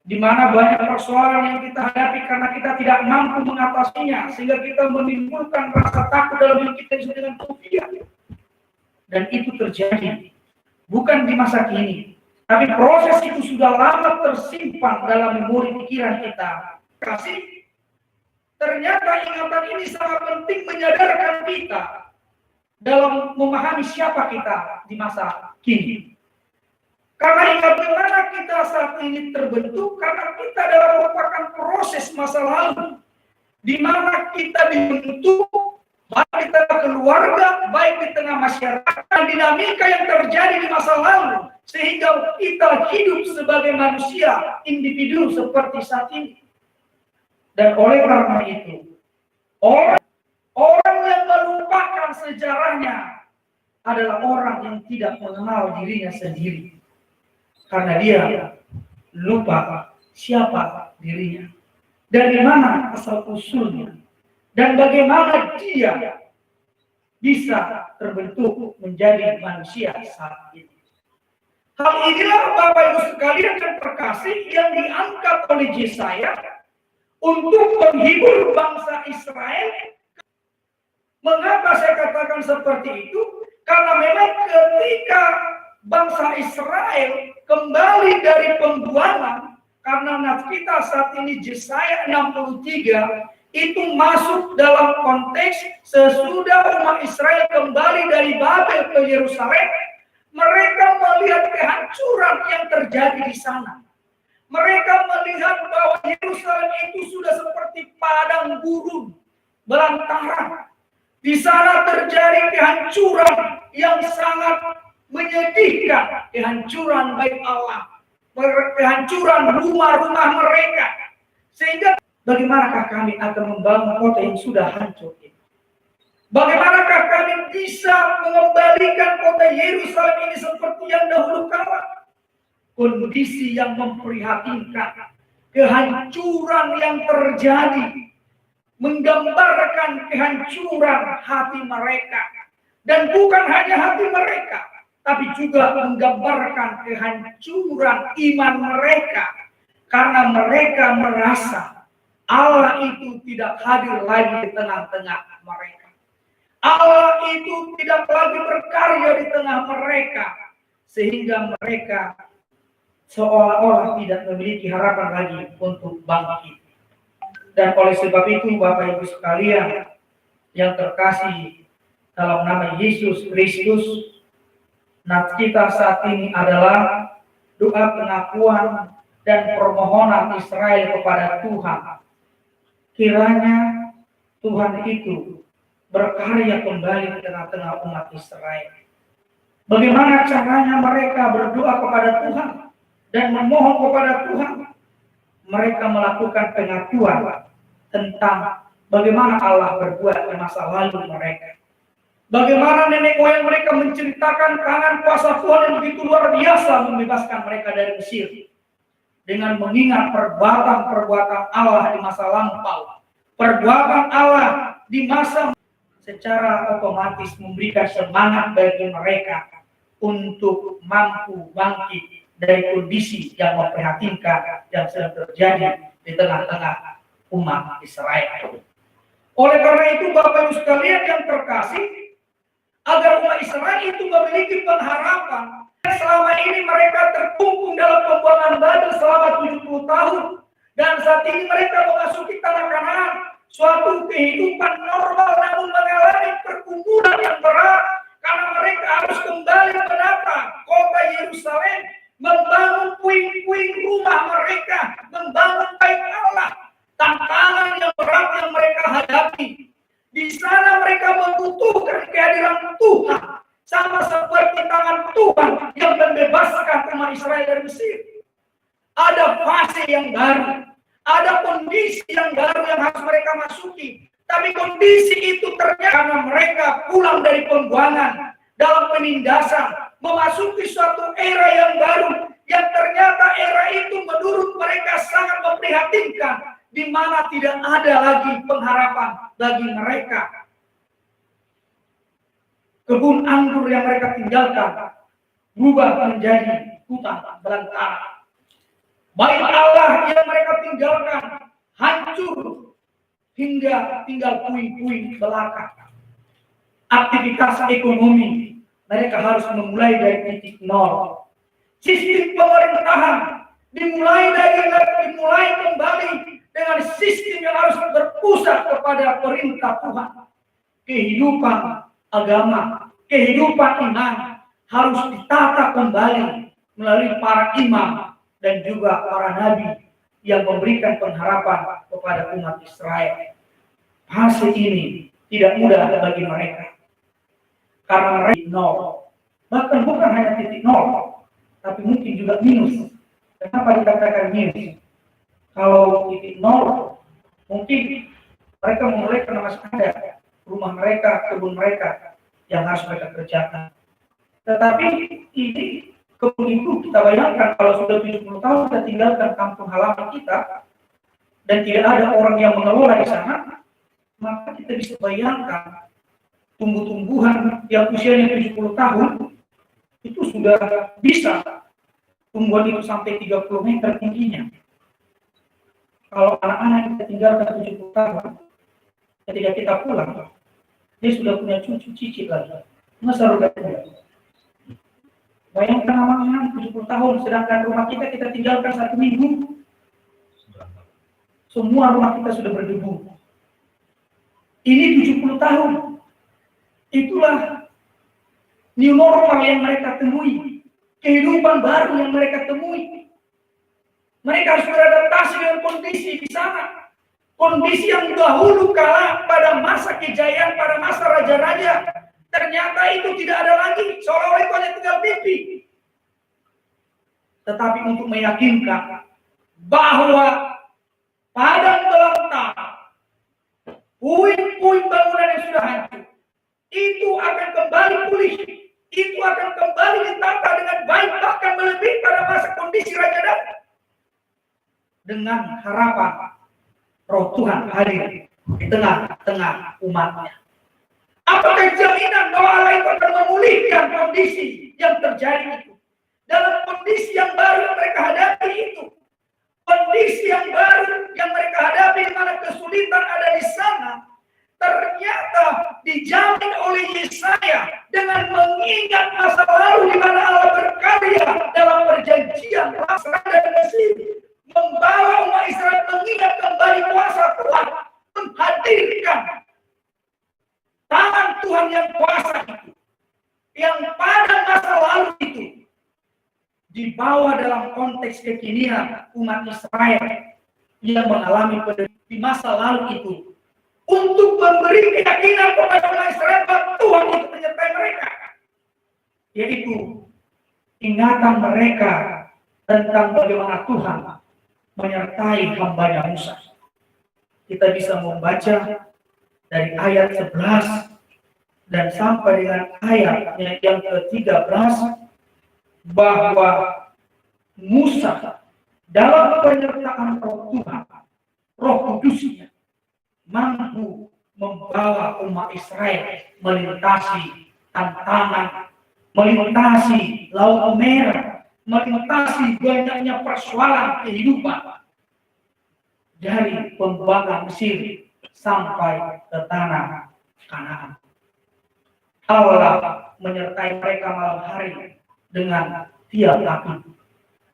di mana banyak persoalan yang kita hadapi karena kita tidak mampu mengatasinya, sehingga kita menimbulkan rasa takut dalam diri kita dengan fobia. Dan itu terjadi bukan di masa kini, tapi proses itu sudah lama tersimpan dalam memori pikiran kita. Kasih, ternyata ingatan ini sangat penting menyadarkan kita dalam memahami siapa kita di masa kini. Karena ingat bagaimana kita saat ini terbentuk, karena kita adalah merupakan proses masa lalu, di mana kita dibentuk, baik di tengah keluarga, baik di tengah masyarakat, dinamika yang terjadi di masa lalu, sehingga kita hidup sebagai manusia, individu seperti saat ini. Dan oleh karena itu, orang yang melupakan sejarahnya adalah orang yang tidak mengenal dirinya sendiri. Karena dia lupa siapa dirinya, dari mana asal usulnya, dan bagaimana dia bisa terbentuk menjadi manusia saat ini. Hal inilah Bapak Ibu sekalian dan terkasih yang diangkat oleh Yesaya untuk menghibur bangsa Israel. Mengapa saya katakan seperti itu? Karena memang ketika bangsa Israel kembali dari pembuangan, karena nas kita saat ini Yesaya 63 itu masuk dalam konteks sesudah umat Israel kembali dari Babel ke Yerusalem, mereka melihat kehancuran yang terjadi di sana. Mereka melihat bahwa Yerusalem itu sudah seperti padang gurun belantara. Di sana terjadi kehancuran yang sangat menyedihkan, kehancuran bait Allah, kehancuran rumah-rumah mereka. Sehingga bagaimanakah kami akan membangun kota yang sudah hancur ini? Bagaimanakah kami bisa mengembalikan kota Yerusalem ini seperti yang dahulu kala? Kondisi yang memprihatinkan, kehancuran yang terjadi, menggambarkan kehancuran hati mereka. Dan bukan hanya hati mereka, tapi juga menggambarkan kehancuran iman mereka. Karena mereka merasa Allah itu tidak hadir lagi di tengah-tengah mereka. Allah itu tidak lagi berkarya di tengah mereka. Sehingga mereka seolah-olah tidak memiliki harapan lagi untuk bangkit. Dan oleh sebab itu Bapak Ibu sekalian yang terkasih dalam nama Yesus Kristus, nats kita saat ini adalah doa pengakuan dan permohonan Israel kepada Tuhan. Kiranya Tuhan itu berkarya kembali di tengah-tengah umat Israel. Bagaimana caranya mereka berdoa kepada Tuhan dan memohon kepada Tuhan? Mereka melakukan pengakuan tentang bagaimana Allah berbuat di masa lalu mereka. Bagaimana nenek moyang mereka menceritakan tangan kuasa Tuhan yang begitu luar biasa membebaskan mereka dari Mesir. Dengan mengingat perbuatan-perbuatan Allah di masa lampau. Perbuatan Allah di masa secara otomatis memberikan semangat bagi mereka untuk mampu bangkit dari kondisi yang memprihatinkan yang sedang terjadi di tengah-tengah umat Israel. Oleh karena itu Bapak Ibu sekalian yang terkasih, agar umat Israel itu memiliki pengharapan. Selama ini mereka terkungkung dalam pembuangan Babel selama 70 tahun. Dan saat ini mereka memasuki tanah Kanaan, suatu kehidupan normal namun mengalami pergumulan yang berat. Karena mereka harus kembali menata kota Yerusalem, membangun puing-puing rumah mereka, membangun bait Allah. Tantangan yang berat yang mereka hadapi. Di sana mereka membutuhkan kehadiran Tuhan. Sama seperti tangan Tuhan yang membebaskan umat Israel dari Mesir. Ada fase yang baru. Ada kondisi yang baru yang harus mereka masuki. Tapi kondisi itu ternyata karena mereka pulang dari pembuangan dalam penindasan. Memasuki suatu era yang baru. Yang ternyata era itu menurut mereka sangat memprihatinkan. Di mana tidak ada lagi pengharapan bagi mereka. kebun anggur yang mereka tinggalkan berubah menjadi hutan belantara. Bait Allah yang mereka tinggalkan hancur hingga tinggal puing-puing belaka. Aktivitas ekonomi mereka harus memulai dari titik nol. Sistem pemerintahan dimulai kembali dengan sistem yang harus berpusat kepada perintah Tuhan. Kehidupan agama, kehidupan iman harus ditata kembali melalui para imam dan juga para nabi yang memberikan pengharapan kepada umat Israel. Fase ini tidak mudah bagi mereka karena mereka nol, bahkan bukan hanya titik nol, tapi mungkin juga minus. Kenapa dikatakan minus? Kalau titik nol, mungkin mereka mulai karena masih ada rumah mereka, kebun mereka yang harus mereka kerjakan. Tetapi ini kebun itu kita bayangkan kalau sudah 70 tahun kita tinggalkan kampung halaman kita dan tidak ada orang yang mengelola di sana, maka kita bisa bayangkan tumbuh-tumbuhan yang usianya 70 tahun itu sudah bisa tumbuhan itu sampai 30 meter tingginya. Kalau anak-anak kita tinggalkan 70 tahun, ketika kita pulang, dia sudah punya cucu cicit lagi. Masa ruganya? Bayangkan anak-anak 70 tahun, sedangkan rumah kita tinggalkan 1 minggu. Semua rumah kita sudah berdebu. Ini 70 tahun. Itulah new normal yang mereka temui. Kehidupan baru yang mereka temui. Mereka harus beradaptasi dengan kondisi di sana. Kondisi yang dahulu kala pada masa kejayaan, pada masa raja-raja, ternyata itu tidak ada lagi. Seolah-olah itu hanya tinggal mimpi. Tetapi untuk meyakinkan bahwa padang belantara, puing-puing bangunan yang sudah hancur, itu akan kembali pulih. Itu akan kembali ditata dengan baik, bahkan melebihi pada masa kondisi Raja Daud. Dengan harapan Roh Tuhan hadir di tengah-tengah umatnya. Apakah jaminan bahwa Allah itu akan memulihkan kondisi yang terjadi itu? Dalam kondisi yang baru yang mereka hadapi itu. Kondisi yang baru yang mereka hadapi di mana kesulitan ada di sana. Ternyata dijamin oleh Yesaya dengan mengingat masa lalu di mana Allah berkarya dalam perjanjian Pasrah dan Mesir, membawa umat Israel mengingat kembali kuasa Tuhan, menghadirkan tangan Tuhan yang kuasa itu, yang pada masa lalu itu dibawa dalam konteks kekinian umat Israel yang mengalami di masa lalu itu, untuk memberi keyakinan kepada umat Israel bahwa Tuhan itu menyertai mereka, yaitu ingatan mereka tentang bagaimana Tuhan menyertai hamba-Nya Musa. Kita bisa membaca dari ayat 11 dan sampai dengan ayat yang ke-13 bahwa Musa dalam penyertaan Roh Tuhan, Roh Kudusnya, mampu membawa umat Israel melintasi tantangan, melintasi Laut Merah, melintasi banyaknya persoalan kehidupan dari pembuangan Mesir sampai ke tanah Kanaan. Allah menyertai mereka malam hari dengan tiap api.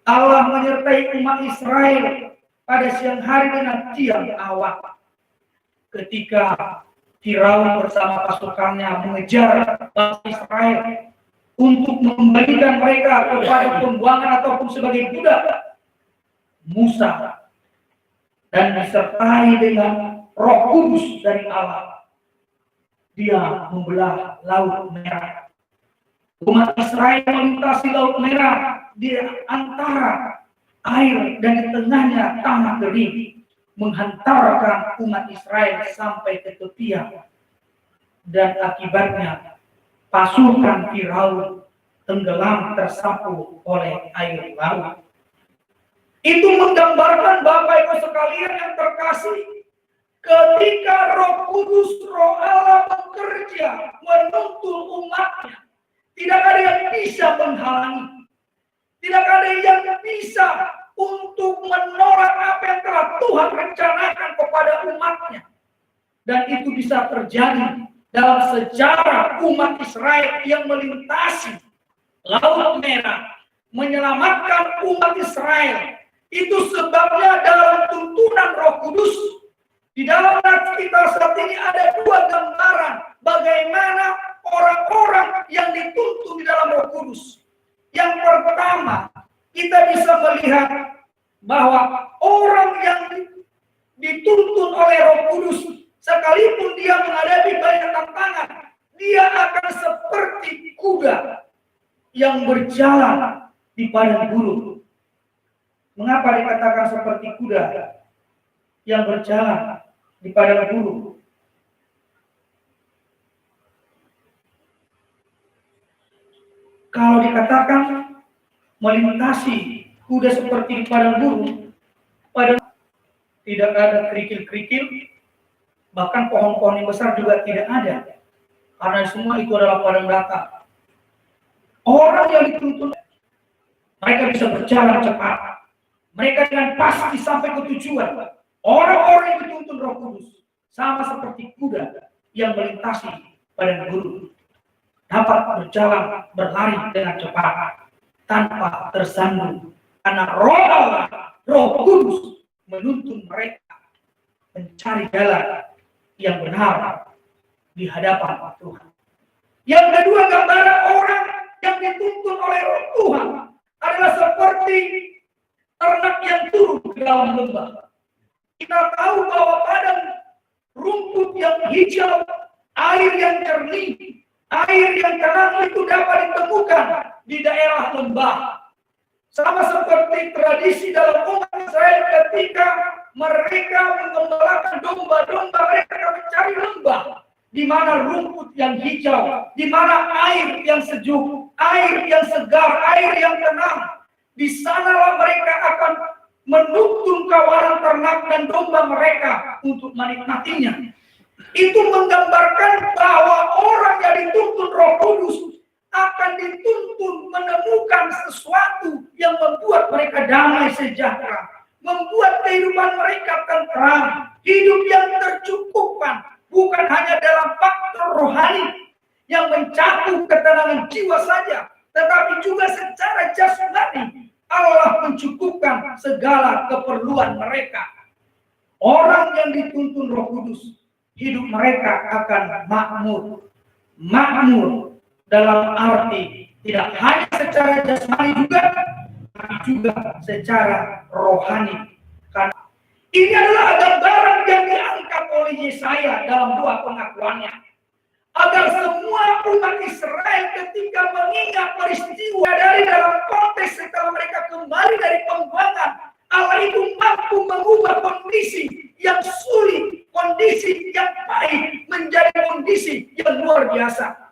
Allah menyertai umat Israel pada siang hari dengan tiang awan. Ketika Firaun bersama pasukannya mengejar bangsa Israel untuk membagikan mereka kepada pembuangan ataupun sebagai budak, Musa dan disertai dengan Roh Kudus dari Allah, dia membelah Laut Merah. Umat Israel melintasi Laut Merah di antara air dan di tengahnya tanah kering, menghantarkan umat Israel sampai ke tepian, dan akibatnya pasukan Firaun tenggelam tersapu oleh air laut. Itu menggambarkan Bapak Ibu sekalian yang terkasih, ketika Roh Kudus, Roh Allah bekerja menuntun umatnya. Tidak ada yang bisa menghalangi. Tidak ada yang bisa untuk menolak apa yang telah Tuhan rencanakan kepada umatnya. Dan itu bisa terjadi dalam sejarah umat Israel yang melintasi Laut Merah, menyelamatkan umat Israel. Itu sebabnya dalam tuntunan Roh Kudus, di dalam kita saat ini ada dua gambaran bagaimana orang-orang yang dituntun di dalam Roh Kudus. Yang pertama, kita bisa melihat bahwa orang yang dituntun oleh Roh Kudus, sekalipun dia menghadapi banyak tantangan, dia akan seperti kuda yang berjalan di padang gurun. Mengapa dikatakan seperti kuda yang berjalan di padang gurun? Kalau dikatakan melintasi kuda seperti di padang gurun, tidak ada kerikil-kerikil, bahkan pohon-pohon yang besar juga tidak ada, karena semua itu adalah padang belantang. Orang yang dituntun, mereka bisa berjalan cepat, mereka dengan pasti sampai ke tujuan. Orang-orang yang dituntun Roh Kudus sama seperti kuda yang melintasi padang gurun, dapat berjalan berlari dengan cepat tanpa tersandung, karena Roh Allah, Roh Kudus menuntun mereka mencari jalan yang benar di hadapan Tuhan. Yang kedua, gambaran orang yang dituntun oleh Roh Tuhan adalah seperti ternak yang turun ke dalam lembah. Kita tahu bahwa padang rumput yang hijau, air yang jernih, air yang tenang itu dapat ditemukan di daerah lembah. Sama seperti tradisi dalam umat Israel ketika mereka mengembalakan domba-domba, mereka mencari lembah di mana rumput yang hijau, di mana air yang sejuk, air yang segar, air yang tenang. Di sanalah mereka akan menuntun kawanan ternak dan domba mereka untuk menikmatinya. Itu menggambarkan bahwa orang yang dituntun Roh Kudus akan dituntun menemukan sesuatu yang membuat mereka damai sejahtera, membuat kehidupan mereka tentram, hidup yang tercukupkan, bukan hanya dalam faktor rohani yang mencakup ketenangan jiwa saja, tetapi juga secara jasmani Allah mencukupkan segala keperluan mereka. Orang yang dituntun Roh Kudus, hidup mereka akan makmur. Makmur dalam arti tidak hanya secara jasmani juga, tapi juga secara rohani. Karena ini adalah gambaran yang diangkat oleh Yesaya dalam dua pengakuannya, agar semua umat Israel ketika mengingat peristiwa dari dalam konteks setelah mereka kembali dari pembuangan, Allah itu mampu mengubah kondisi yang sulit, kondisi yang pahit menjadi kondisi yang luar biasa.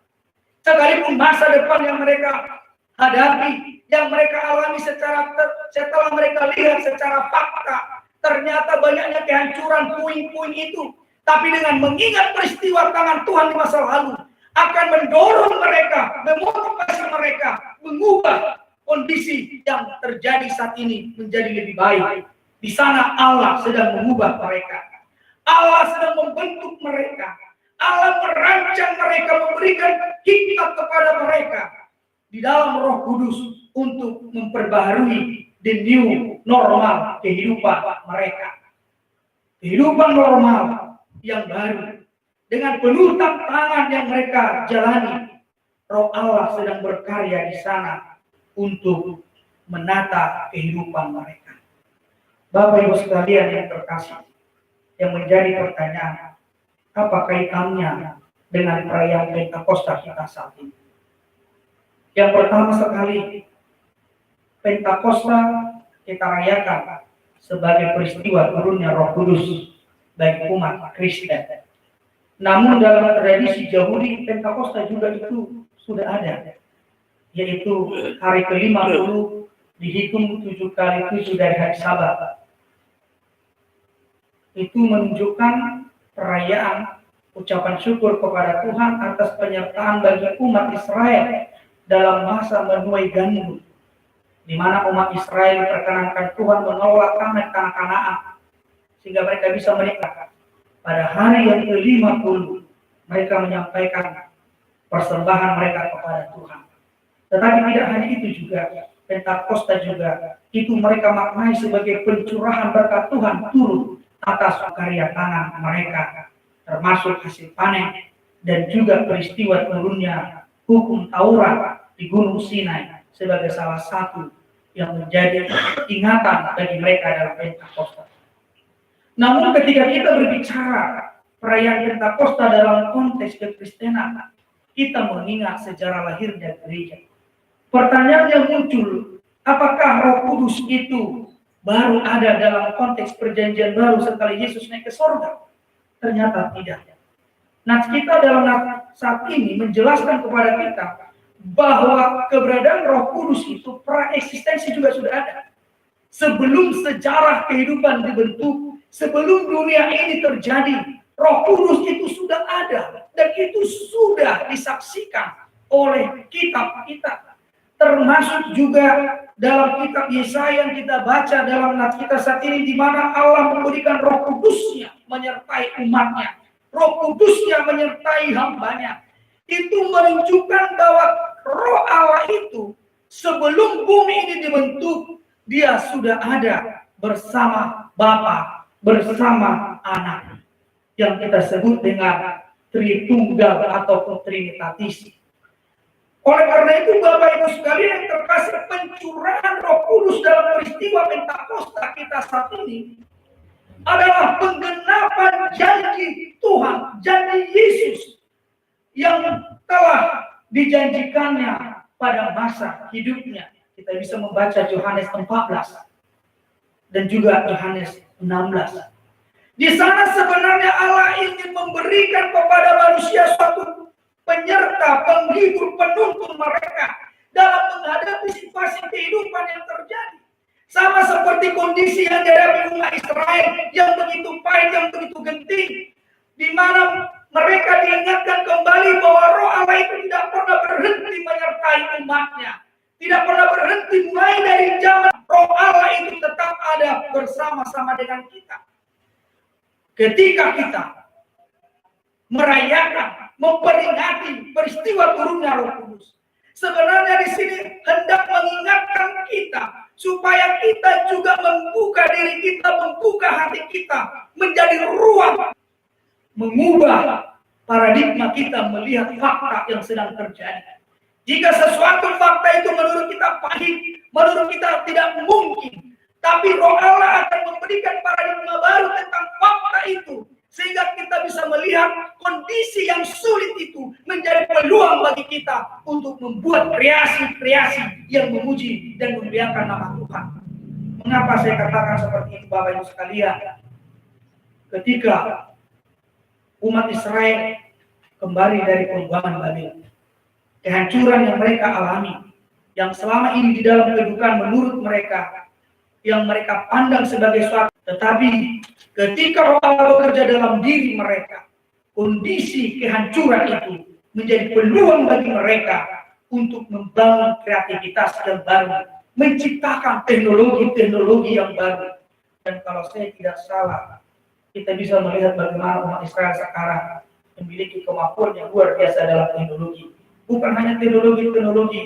Sekalipun masa depan yang mereka hadapi, yang mereka alami setelah mereka lihat secara fakta, ternyata banyaknya kehancuran puing-puing itu. Tapi dengan mengingat peristiwa tangan Tuhan di masa lalu, akan mendorong mereka, memotivasi mereka, mengubah kondisi yang terjadi saat ini menjadi lebih baik. Di sana Allah sedang mengubah mereka. Allah sedang membentuk mereka. Allah merancang mereka, memberikan hikmat kepada mereka di dalam Roh Kudus untuk memperbaharui the new normal kehidupan mereka. Kehidupan normal yang baru dengan penuh tantangan yang mereka jalani. Roh Allah sedang berkarya di sana untuk menata kehidupan mereka. Bapak Ibu sekalian yang terkasih, yang menjadi pertanyaan, apa kaitannya dengan perayaan Pentakosta kita saat ini? Yang pertama sekali, Pentakosta kita rayakan sebagai peristiwa turunnya Roh Kudus bagi umat Kristen. Namun dalam tradisi Yahudi, Pentakosta juga itu sudah ada, yaitu hari ke-50 dihitung 7 kali 7 dari hari Sabat. Itu menunjukkan perayaan ucapan syukur kepada Tuhan atas penyertaan bagi umat Israel dalam masa menuai gandum, di mana umat Israel diperkenankan Tuhan menolak tanah Kanaan sehingga mereka bisa menikah. Pada hari yang ke-50 mereka menyampaikan persembahan mereka kepada Tuhan. Tetapi tidak hanya itu juga, Pentakosta juga itu mereka maknai sebagai pencurahan berkat Tuhan turun atas karya tangan mereka, termasuk hasil panen dan juga peristiwa turunnya hukum Taurat di Gunung Sinai sebagai salah satu yang menjadi ingatan bagi mereka dalam Pentakosta. Namun ketika kita berbicara perayaan Pentakosta dalam konteks kekristenan, kita mengingat sejarah lahirnya gereja. Pertanyaan yang muncul, apakah Roh Kudus itu baru ada dalam konteks perjanjian baru setelah Yesus naik ke sorga? Ternyata tidak. Nah, kita dalam saat ini menjelaskan kepada kita bahwa keberadaan Roh Kudus itu praeksistensi juga sudah ada. Sebelum sejarah kehidupan dibentuk, sebelum dunia ini terjadi, Roh Kudus itu sudah ada dan itu sudah disaksikan oleh kitab-kitab. Termasuk juga dalam kitab Yesaya yang kita baca dalam nats kita saat ini, di mana Allah memberikan Roh Kudusnya menyertai umatnya, Roh Kudusnya menyertai hambanya. Itu menunjukkan bahwa Roh Allah itu sebelum bumi ini dibentuk, dia sudah ada bersama Bapa, bersama Anak, yang kita sebut dengan Tritunggal atau Trinitatis. Oleh karena itu, Bapak Ibu sekalian yang terkasih, pencurahan Roh Kudus dalam peristiwa Pentakosta kita saat ini adalah penggenapan janji Tuhan, janji Yesus yang telah dijanjikannya pada masa hidupnya. Kita bisa membaca Yohanes 14 dan juga Yohanes 16. Di sana sebenarnya Allah ingin memberikan kepada manusia suatu penyerta, penghibur, penuntun mereka dalam menghadapi situasi kehidupan yang terjadi. Sama seperti kondisi yang dihadapi umat Israel yang begitu pahit, yang begitu genting, di mana mereka diingatkan kembali bahwa Roh Allah itu tidak pernah berhenti menyertai umatnya, tidak pernah berhenti mulai dari zaman. Roh Allah itu tetap ada bersama-sama dengan kita. Ketika kita merayakan, memperingati peristiwa turunnya Roh Kudus, sebenarnya di sini hendak mengingatkan kita supaya kita juga membuka diri kita, membuka hati kita menjadi ruang, mengubah paradigma kita melihat fakta yang sedang terjadi. Jika sesuatu fakta itu menurut kita pahit, menurut kita tidak mungkin, tapi Roh Allah akan memberikan paradigma baru tentang fakta itu, sehingga kita bisa melihat kondisi yang sulit itu menjadi peluang bagi kita untuk membuat kreasi-kreasi yang memuji dan memuliakan nama Tuhan. Mengapa saya katakan seperti itu, Bapak Ibu sekalian? Ketika umat Israel kembali dari pembuangan Babel, kehancuran yang mereka alami, yang selama ini di dalam kehidupan menurut mereka, yang mereka pandang sebagai suatu, tetapi ketika Roh Allah bekerja dalam diri mereka, kondisi kehancuran itu menjadi peluang bagi mereka untuk membangun kreativitas yang baru, menciptakan teknologi-teknologi yang baru. Dan kalau saya tidak salah, kita bisa melihat bagaimana umat Israel sekarang memiliki kemampuan yang luar biasa dalam teknologi. Bukan hanya teknologi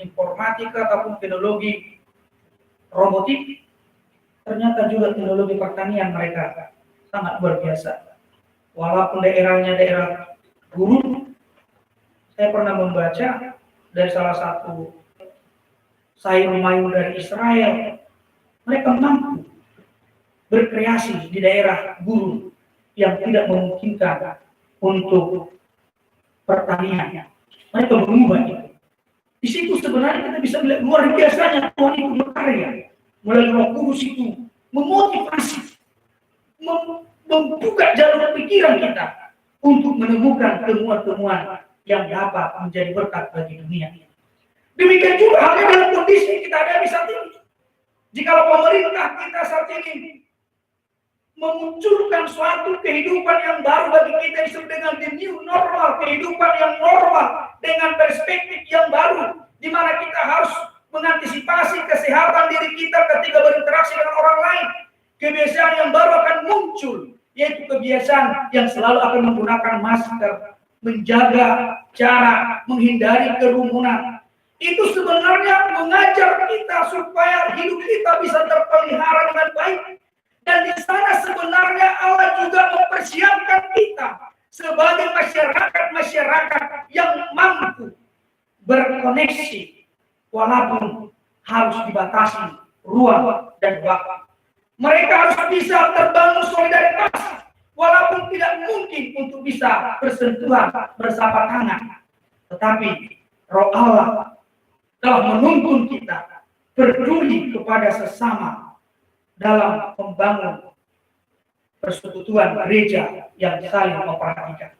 informatika ataupun teknologi robotik, ternyata juga teknologi pertanian mereka sangat luar biasa. Walaupun daerahnya daerah gurun, saya pernah membaca dari salah satu sayur mayur dari Israel, mereka mampu berkreasi di daerah gurun yang tidak memungkinkan untuk pertanian. Mereka mengubah itu. Di situ sebenarnya kita bisa melihat luar biasanya Tuhan itu berkarya melalui Roh Kudus itu, memotivasi, membuka jalur pikiran kita untuk menemukan temuan-temuan yang dapat menjadi berkat bagi dunia. Demikian juga halnya dalam kondisi kita ada di saat ini. Jikalau pemerintah kita saat ini memunculkan suatu kehidupan yang baru bagi kita yang disebut dengan the new normal, kehidupan yang normal dengan perspektif yang baru, di mana kita harus mengantisipasi kesehatan diri kita ketika berinteraksi dengan orang lain. Kebiasaan yang baru akan muncul, yaitu kebiasaan yang selalu akan menggunakan masker, menjaga jarak, menghindari kerumunan. Itu sebenarnya mengajar kita supaya hidup kita bisa terpelihara dengan baik. Dan di sana sebenarnya Allah juga mempersiapkan kita sebagai masyarakat yang mampu berkoneksi walaupun harus dibatasi ruang dan waktu. Mereka harus bisa terbangun solidaritas walaupun tidak mungkin untuk bisa bersentuhan bersama tangan. Tetapi Roh Allah telah menuntun kita peduli kepada sesama dalam membangun persekutuan gereja yang saling memperhatikan.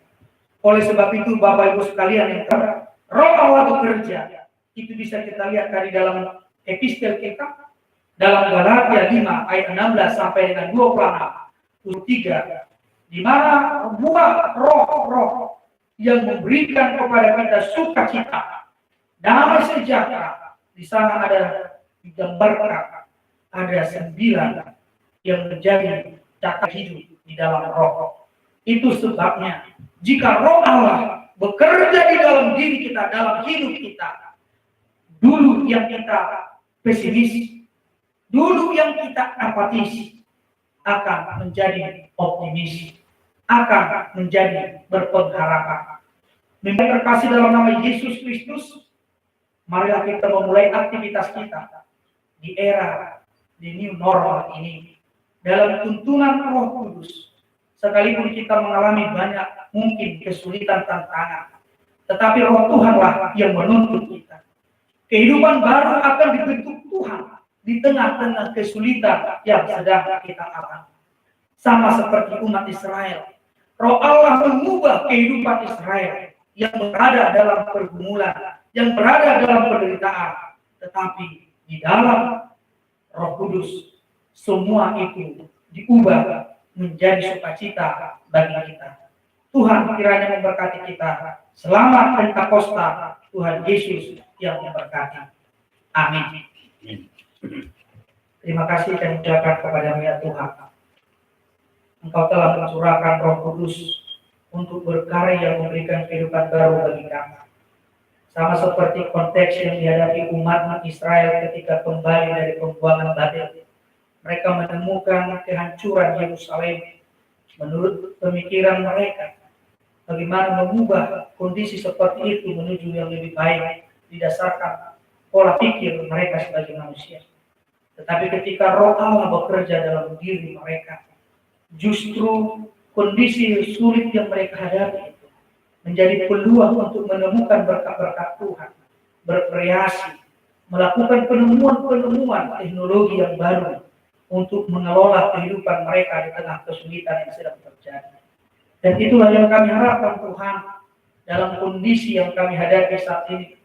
Oleh sebab itu Bapak Ibu sekalian yang Roh Allah bekerja, itu bisa kita lihat dari dalam epistel kita dalam Galatia 5 ayat 16 sampai dengan 23, di mana buah roh yang memberikan kepada kita sukacita, damai sejahtera, di sana ada digambarkan ada 9 yang menjadi catat hidup di dalam roh. Itu sebabnya jika Roh Allah bekerja di dalam diri kita, dalam hidup kita, dulu yang kita pesimis, dulu yang kita apatis, akan menjadi optimis, akan menjadi berpengharapan. Memang terkasih dalam nama Yesus Kristus, marilah kita memulai aktivitas kita di era di new normal ini dalam tuntunan Roh Kudus. Sekalipun kita mengalami banyak mungkin kesulitan tantangan, tetapi Roh Tuhanlah yang menuntun kita. Kehidupan baru akan dibentuk Tuhan di tengah-tengah kesulitan yang sedang kita alami. Sama seperti umat Israel, Roh Allah mengubah kehidupan Israel yang berada dalam pergumulan, yang berada dalam penderitaan, tetapi di dalam Roh Kudus semua itu diubah menjadi sukacita bagi kita. Tuhan kiranya memberkati kita. Selamat Pentakosta Tuhan Yesus yang memberkati. Amin. Terima kasih dan ucapkan kepada ya Tuhan. Engkau telah mencurahkan Roh Kudus untuk berkarya memberikan kehidupan baru bagi kami. Sama seperti konteks yang dihadapi umat Israel ketika kembali dari pembuangan Babel. Mereka menemukan kehancuran Yerusalem. Menurut pemikiran mereka, bagaimana mengubah kondisi seperti itu menuju yang lebih baik didasarkan pola pikir mereka sebagai manusia. Tetapi ketika Roh Allah bekerja dalam diri mereka, justru kondisi sulit yang mereka hadapi itu menjadi peluang untuk menemukan berkat-berkat Tuhan, berkreasi, melakukan penemuan-penemuan teknologi yang baru untuk mengelola kehidupan mereka di tengah kesulitan yang sedang terjadi. Dan itulah yang kami harapkan Tuhan dalam kondisi yang kami hadapi saat ini,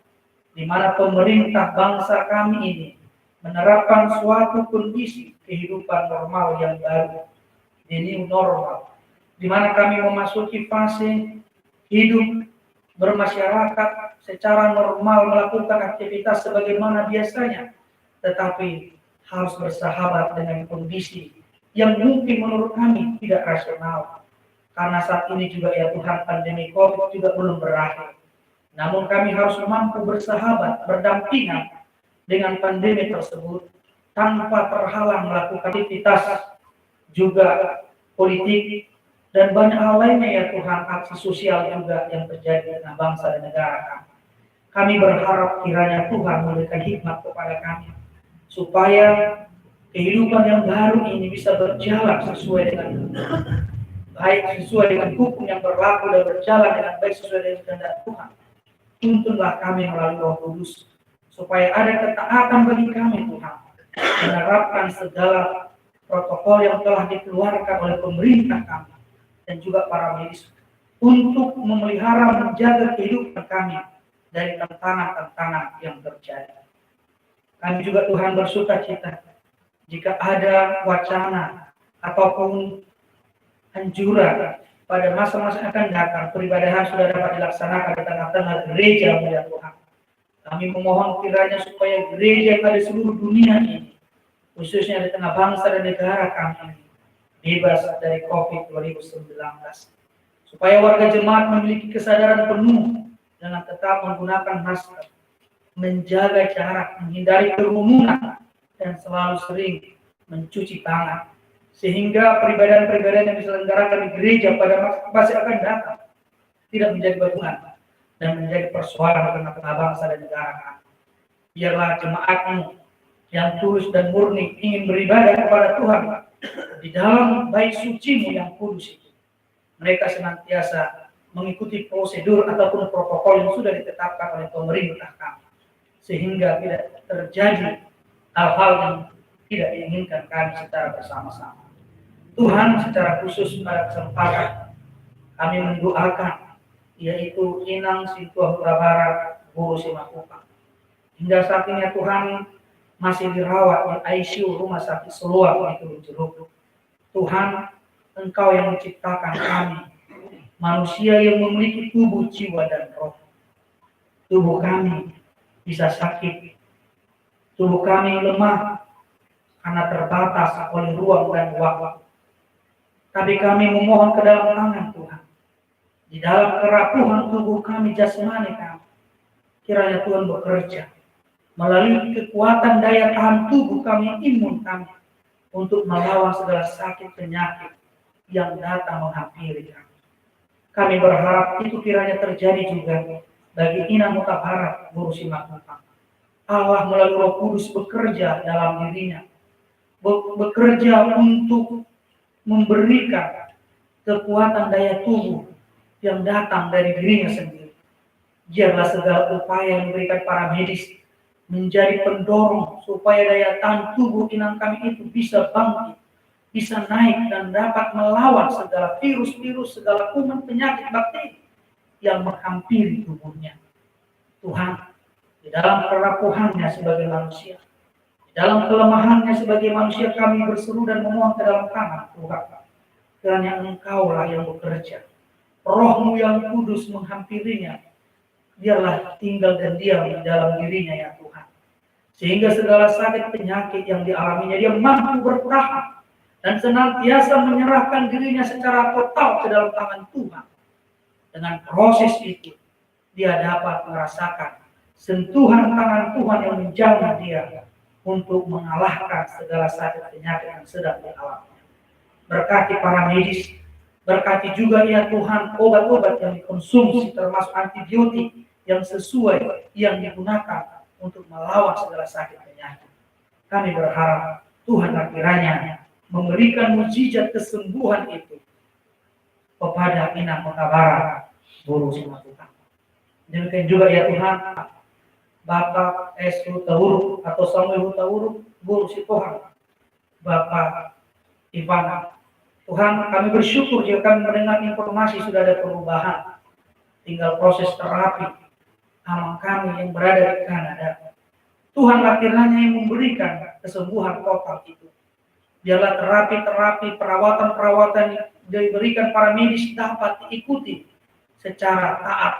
di mana pemerintah bangsa kami ini menerapkan suatu kondisi kehidupan normal yang baru, the new normal, di mana kami memasuki fase hidup bermasyarakat secara normal, melakukan aktivitas sebagaimana biasanya, tetapi harus bersahabat dengan kondisi yang mungkin menurut kami tidak rasional. Karena saat ini juga ya Tuhan, pandemi COVID juga belum berakhir. Namun kami harus mampu bersahabat, berdampingan dengan pandemi tersebut tanpa terhalang melakukan aktivitas juga politik dan banyak hal lainnya ya Tuhan, aksi sosial juga yang terjadi dengan bangsa dan negara kami. Kami berharap kiranya Tuhan memberikan hikmat kepada kami supaya kehidupan yang baru ini bisa berjalan sesuai dengan baik, sesuai dengan hukum yang berlaku dan berjalan dengan baik sesuai dengan kehendak Tuhan. Tuntunlah kami melalui Roh Kudus supaya ada ketaatan bagi kami Tuhan, menerapkan segala protokol yang telah dikeluarkan oleh pemerintah kami dan juga para medis untuk memelihara menjaga kehidupan kami dari tantangan-tantangan yang terjadi. Kami juga Tuhan bersuka cita jika ada wacana ataupun anjuran pada masa-masa akan datang peribadahan sudah dapat dilaksanakan di tengah-tengah gereja ya Tuhan. Kami memohon kiranya supaya gereja yang ada di seluruh dunia ini, khususnya di tengah bangsa dan negara kami, bebas dari COVID 2019. Supaya warga jemaat memiliki kesadaran penuh dengan tetap menggunakan masker, menjaga jarak, menghindari kerumunan, dan selalu sering mencuci tangan. Sehingga peribadahan-peribadahan yang diselenggarakan di gereja pada masa akan datang tidak menjadi beban dan menjadi persoalan tengah-tengah bangsa dan negara kami. Biarlah jemaatmu yang tulus dan murni ingin beribadah kepada Tuhan di dalam bait suci-Mu yang kudus itu. Mereka senantiasa mengikuti prosedur ataupun protokol yang sudah ditetapkan oleh pemerintah kami. Sehingga tidak terjadi hal-hal yang tidak diinginkan kami secara bersama-sama. Tuhan, secara khusus pada kesempatan kami mendoakan yaitu Inang Sintua Huta Barat, Guru Simakupang. Hingga saat ini Tuhan masih dirawat di ICU Rumah Sakit Seluar di Jeruk. Tuhan, Engkau yang menciptakan kami, manusia yang memiliki tubuh, jiwa, dan roh. Tubuh kami bisa sakit, tubuh kami lemah karena terbatas oleh ruang dan waktu. Tapi kami memohon ke dalam tangan Tuhan. Di dalam kerapuhan tubuh kami, jasmani kami, kiranya Tuhan bekerja melalui kekuatan daya tahan tubuh kami, imun kami, untuk melawan segala sakit penyakit yang datang menghampiri kami. Kami berharap itu kiranya terjadi juga bagi Inang Huta Barat, Guru Simakupang. Allah melalui Roh Kudus bekerja dalam dirinya, bekerja untuk memberikan kekuatan daya tubuh yang datang dari dirinya sendiri. Biarlah segala upaya yang diberikan para medis menjadi pendorong supaya daya tahan tubuh inang kami itu bisa bangkit, bisa naik dan dapat melawan segala virus-virus, segala kuman, penyakit, bakteri yang menghampiri tubuhnya. Tuhan, di dalam kerapuhannya sebagai manusia, dalam kelemahannya sebagai manusia, kami berseru dan memohon ke dalam tangan Tuhan. Kiranya Engkaulah yang bekerja. Roh-Mu yang kudus menghampirinya. Biarlah tinggal dan diam di dalam dirinya ya Tuhan. Sehingga segala sakit penyakit yang dialaminya, dia mampu bertahan. Dan senantiasa menyerahkan dirinya secara total ke dalam tangan Tuhan. Dengan proses itu, dia dapat merasakan sentuhan tangan Tuhan yang menjamah dia untuk mengalahkan segala sakit penyakit yang sedang dialaminya. Berkati para medis, berkati juga ya Tuhan obat-obat yang dikonsumsi termasuk antibiotik yang sesuai yang digunakan untuk melawan segala sakit penyakit. Kami berharap Tuhan kiranya memberikan mukjizat kesembuhan itu kepada Inang Huta Barat, Guru Simakupang. Demikian juga ya Tuhan, Bapak S. Hutawuruk atau Samuel Hutawuruk, Guru Sitohang, Bapak Ivana. Tuhan, kami bersyukur jika kami mendengar informasi sudah ada perubahan. Tinggal proses terapi anak kami yang berada di Kanada. Tuhan kiranya yang memberikan kesembuhan total itu. Biarlah terapi-terapi, perawatan-perawatan yang diberikan para medis dapat diikuti secara taat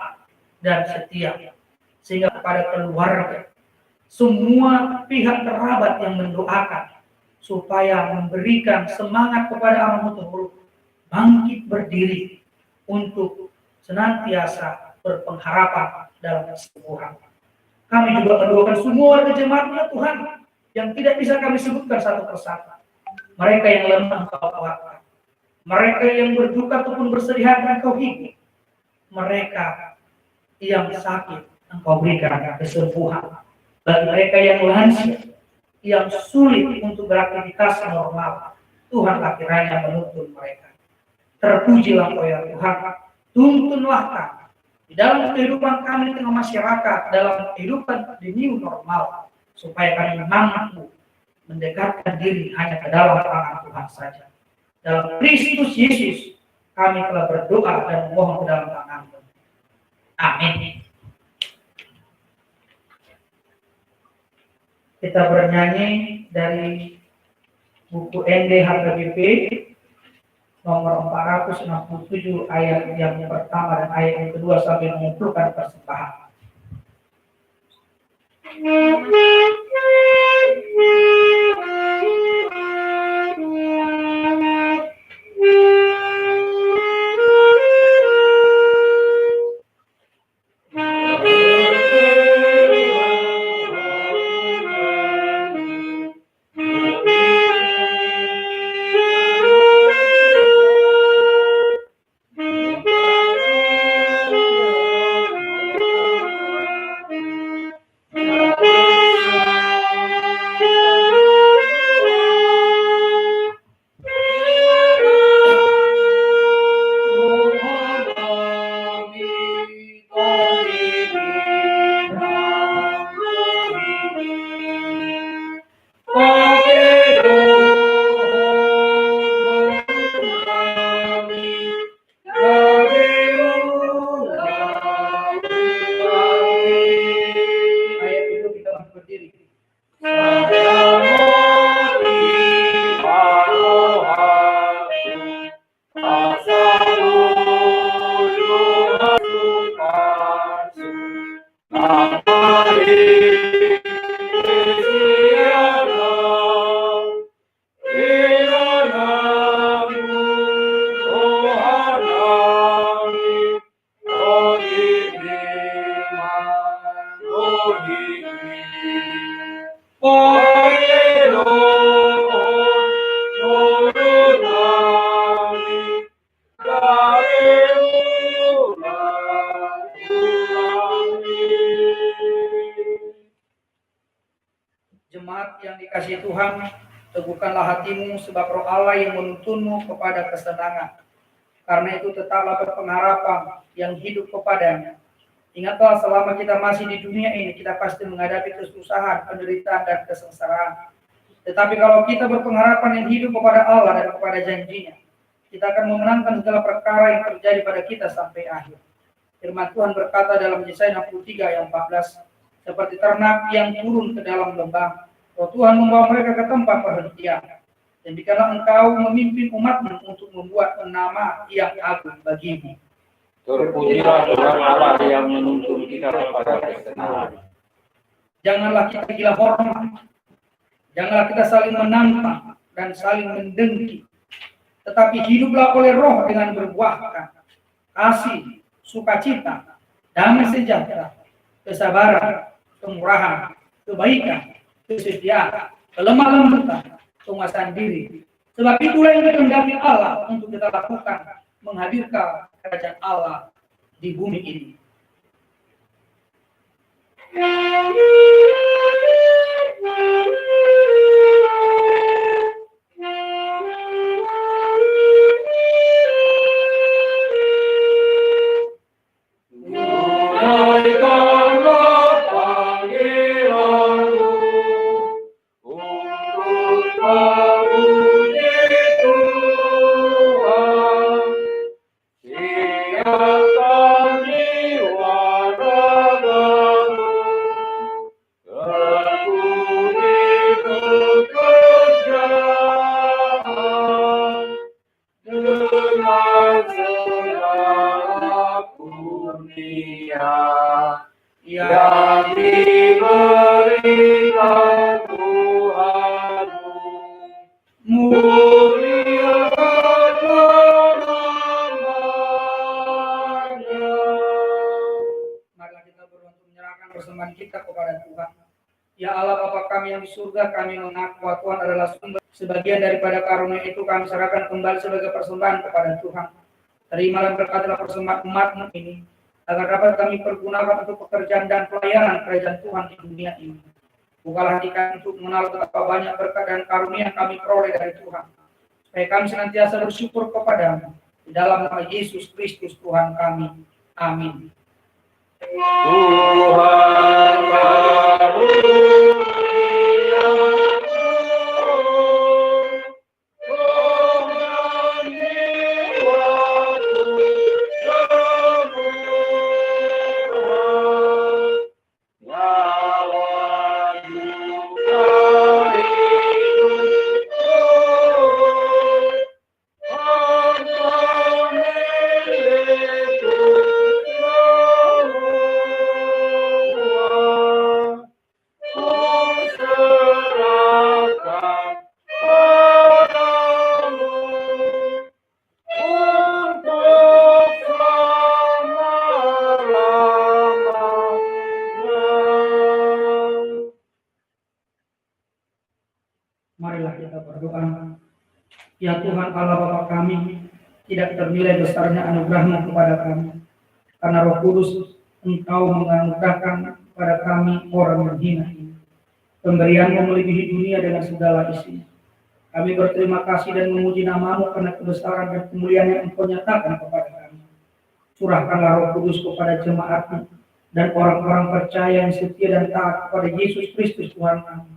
dan setia. Sehingga kepada keluarga, semua pihak kerabat yang mendoakan supaya memberikan semangat kepada Anak Hutawuruk bangkit berdiri untuk senantiasa berpengharapan dalam kesembuhan. Kami juga mendoakan semua warga jemaatnya Tuhan yang tidak bisa kami sebutkan satu persatu. Mereka yang lemah Engkau kuatkan, mereka yang berduka ataupun bersedih hati Engkau hibur, mereka yang sakit Engkau berikan kesembuhan. Bagi mereka yang lansia, yang sulit untuk beraktivitas normal, Tuhan kiranya menuntun mereka. Terpujilah Engkau ya Tuhan, tuntunlah kami di dalam kehidupan kami di tengah masyarakat, dalam kehidupan di new normal, supaya kami mampu mendekatkan diri hanya ke dalam tangan Tuhan saja. Dalam Kristus Yesus, kami telah berdoa dan memohon ke dalam tangan-Mu. Amin. Kita bernyanyi dari buku ND HKBP nomor 467 ayat yang pertama dan ayat yang kedua sampai mengumpulkan persembahan. Jemaat yang dikasihi Tuhan, teguhkanlah hatimu sebab Roh Allah yang menuntunmu kepada kesenangan. Karena itu tetaplah berpengharapan yang hidup kepadanya. Ingatlah selama kita masih di dunia ini, kita pasti menghadapi kesusahan, penderitaan, dan kesengsaraan. Tetapi kalau kita berpengharapan yang hidup kepada Allah dan kepada janjinya, kita akan memenangkan segala perkara yang terjadi pada kita sampai akhir. Firman Tuhan berkata dalam Yesaya 63 ayat 14, seperti ternak yang turun ke dalam lembah, Roh Tuhan membawa mereka ke tempat perhentian. Demikianlah engkau memimpin umatmu untuk membuat nama yang agung bagimu. Terpujilah Tuhan Allah yang menuntun kita kepada kesenangan. Janganlah kita gila hormat. Janganlah kita saling menantang dan saling mendengki. Tetapi hiduplah oleh Roh dengan berbuahkan kasih, sukacita, damai sejahtera, kesabaran, kemurahan, kebaikan, kesetiaan, kelemah lembutan, penguasaan diri. Sebab itulah yang dikehendaki Allah untuk kita lakukan, menghadirkan kerajaan Allah di bumi ini. Yang diberikan Tuhanmu, muliakan namanya. Marilah kita berdoa untuk menyerahkan persembahan kita kepada Tuhan. Ya Allah Bapa kami yang di surga, kami mengaku bahwa Tuhan adalah sumber sebagian daripada karunia itu, kami serahkan kembali sebagai persembahan kepada Tuhan. Terimalah berkatlah persembahan umat-Mu ini, agar dapat kami pergunakan untuk pekerjaan dan pelayanan kerajaan Tuhan di dunia ini. Bukalah hati kami untuk mengenal betapa banyak berkat dan karunia yang kami peroleh dari Tuhan, supaya kami senantiasa bersyukur kepada-Mu. Di dalam nama Yesus Kristus Tuhan kami. Amin. Tuhan Marilah kita berdoa. Ya Tuhan Allah Bapa kami, tidak ternilai besarnya anugerah-Mu kepada kami. Karena Roh Kudus, Engkau menganugerahkan kepada kami orang yang hina ini. Pemberian-Mu melebihi dunia dengan segala isinya. Kami berterima kasih dan memuji nama-Mu karena kebesaran dan kemuliaan yang Engkau nyatakan kepada kami. Curahkanlah Roh Kudus kepada jemaat-Mu dan orang-orang percaya yang setia dan taat kepada Yesus Kristus Tuhan kami,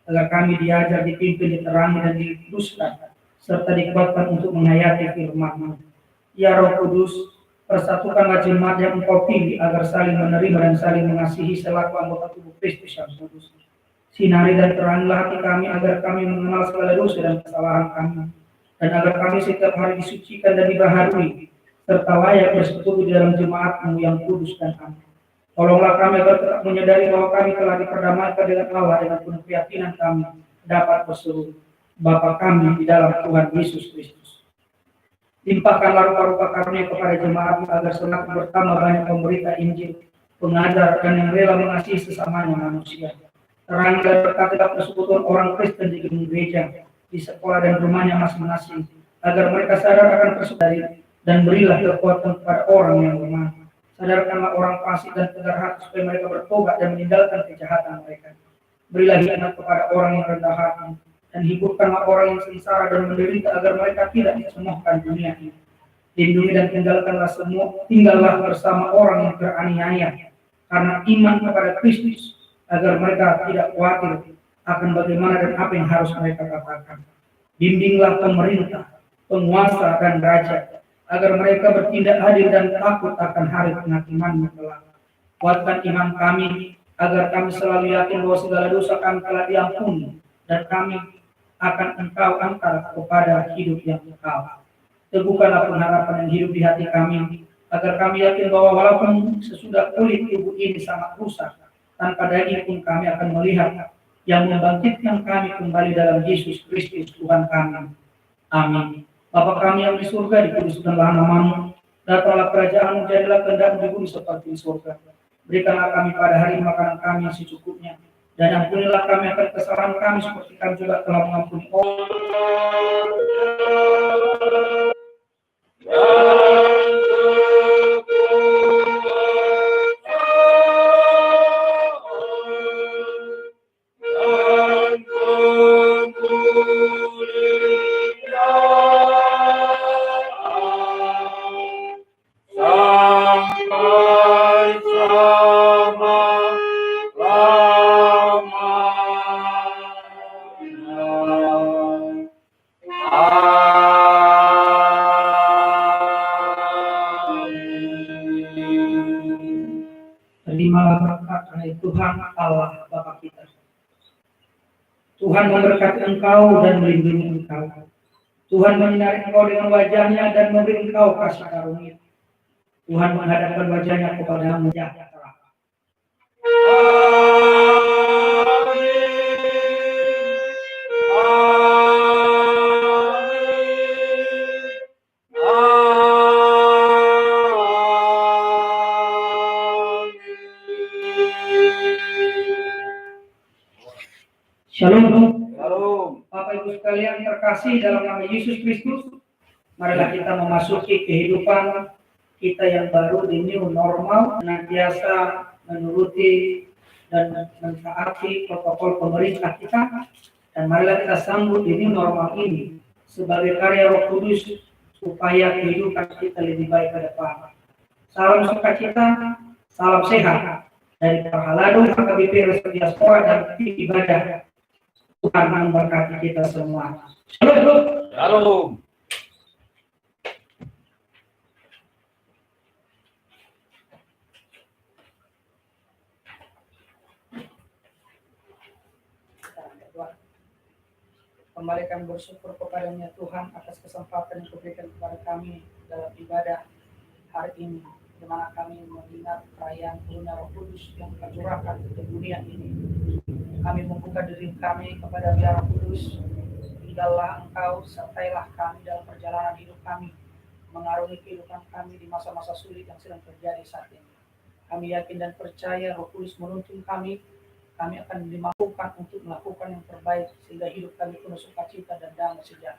agar kami diajar, dipimpin, diterangi, dan dikuduskan, serta dikuatkan untuk menghayati firman-Mu. Ya Roh Kudus, persatukanlah jemaat yang Engkau pilih agar saling menerima dan saling mengasihi selaku anggota tubuh Kristus yang kudus. Sinari dan terangilah hati kami agar kami mengenal segala dosa dan kesalahan kami, dan agar kami setiap hari disucikan dan dibaharui, serta layak bersekutu di dalam jemaat-Mu yang kudus dan amin. Tolonglah kami agar tetap menyadari bahwa kami telah diperdamaikan dengan Allah dengan penuh keyakinan kami dapat berseru Bapa kami di dalam Tuhan Yesus Kristus. Limpahkanlah rupa-rupa karunia kepada jemaat agar semakin bertambah banyak pemberita Injil, pengajar, dan yang rela mengasihi sesamanya manusia. Terangi dan berkati persekutuan orang Kristen di gedung gereja, di sekolah dan rumahnya masing-masing, agar mereka sadar akan persekutuan dan berilah kekuatan kepada orang yang lemah. Sadarkanlah orang fasik dan tegar hati supaya mereka bertobat dan meninggalkan kejahatan mereka. Berilah hikmat kepada orang yang rendah hati, dan hiburkanlah orang yang sengsara dan menderita agar mereka tidak dicemohkan dunia ini. Lindungi dan tinggallah bersama orang yang teraniaya karena iman kepada Kristus, agar mereka tidak khawatir akan bagaimana dan apa yang harus mereka katakan. Bimbinglah pemerintah, penguasa, dan raja, agar mereka bertindak adil dan takut akan hari penghakiman-Mu kelak. Kuatkan iman kami, agar kami selalu yakin bahwa segala dosa kami telah diampuni, dan kami akan Engkau angkat kepada hidup yang kekal. Teguhkanlah pengharapan yang hidup di hati kami, agar kami yakin bahwa walaupun sesudah kulit tubuh ini sangat rusak, tanpa daging pun kami akan melihat yang membangkitkan kami kembali dalam Yesus Kristus Tuhan kami. Amin. Bapa kami yang di surga, dikuduskanlah nama-Mu, datanglah kerajaan-Mu, jadilah kehendak-Mu di bumi seperti di surga. Berikanlah kami pada hari makanan kami yang secukupnya, dan ampunilah kami akan kesalahan kami seperti kami juga telah mengampuni Terimalah berkat dari Tuhan Allah Bapa kita. Tuhan memberkati engkau dan melindungi engkau. Tuhan menyinari engkau dengan wajah-Nya dan memberi engkau kasih karunia. Tuhan menghadapkan wajah-Nya kepadamu sejahtera. Shalom. Shalom. Bapak Ibu sekalian terkasih dalam nama Yesus Kristus, marilah kita memasuki kehidupan kita yang baru di new normal, senantiasa menuruti dan mentaati protokol pemerintah kita, dan marilah kita sambut di new normal ini sebagai karya Roh Kudus supaya kehidupan kita lebih baik ke depan. Salam sukacita, salam sehat dari Parhalado, HKBP Resor Diaspora, dan tim ibadah. Tuhan memberkati kita semua. Shalom. Shalom. Kembali kami bersyukur kepada-Nya Tuhan atas kesempatan yang diberikan kepada kami dalam ibadah hari ini, di mana kami mengingat perayaan turunnya Roh Kudus yang tercurahkan ke dunia ini. Kami membuka diri kami kepada Dia Roh Kudus. Tinggallah Engkau, sertailah kami dalam perjalanan hidup kami, mengarungi kehidupan kami di masa-masa sulit yang sedang terjadi saat ini. Kami yakin dan percaya Roh Kudus menuntun kami kami akan dimampukan untuk melakukan yang terbaik sehingga hidup kami penuh sukacita dan damai sejahtera.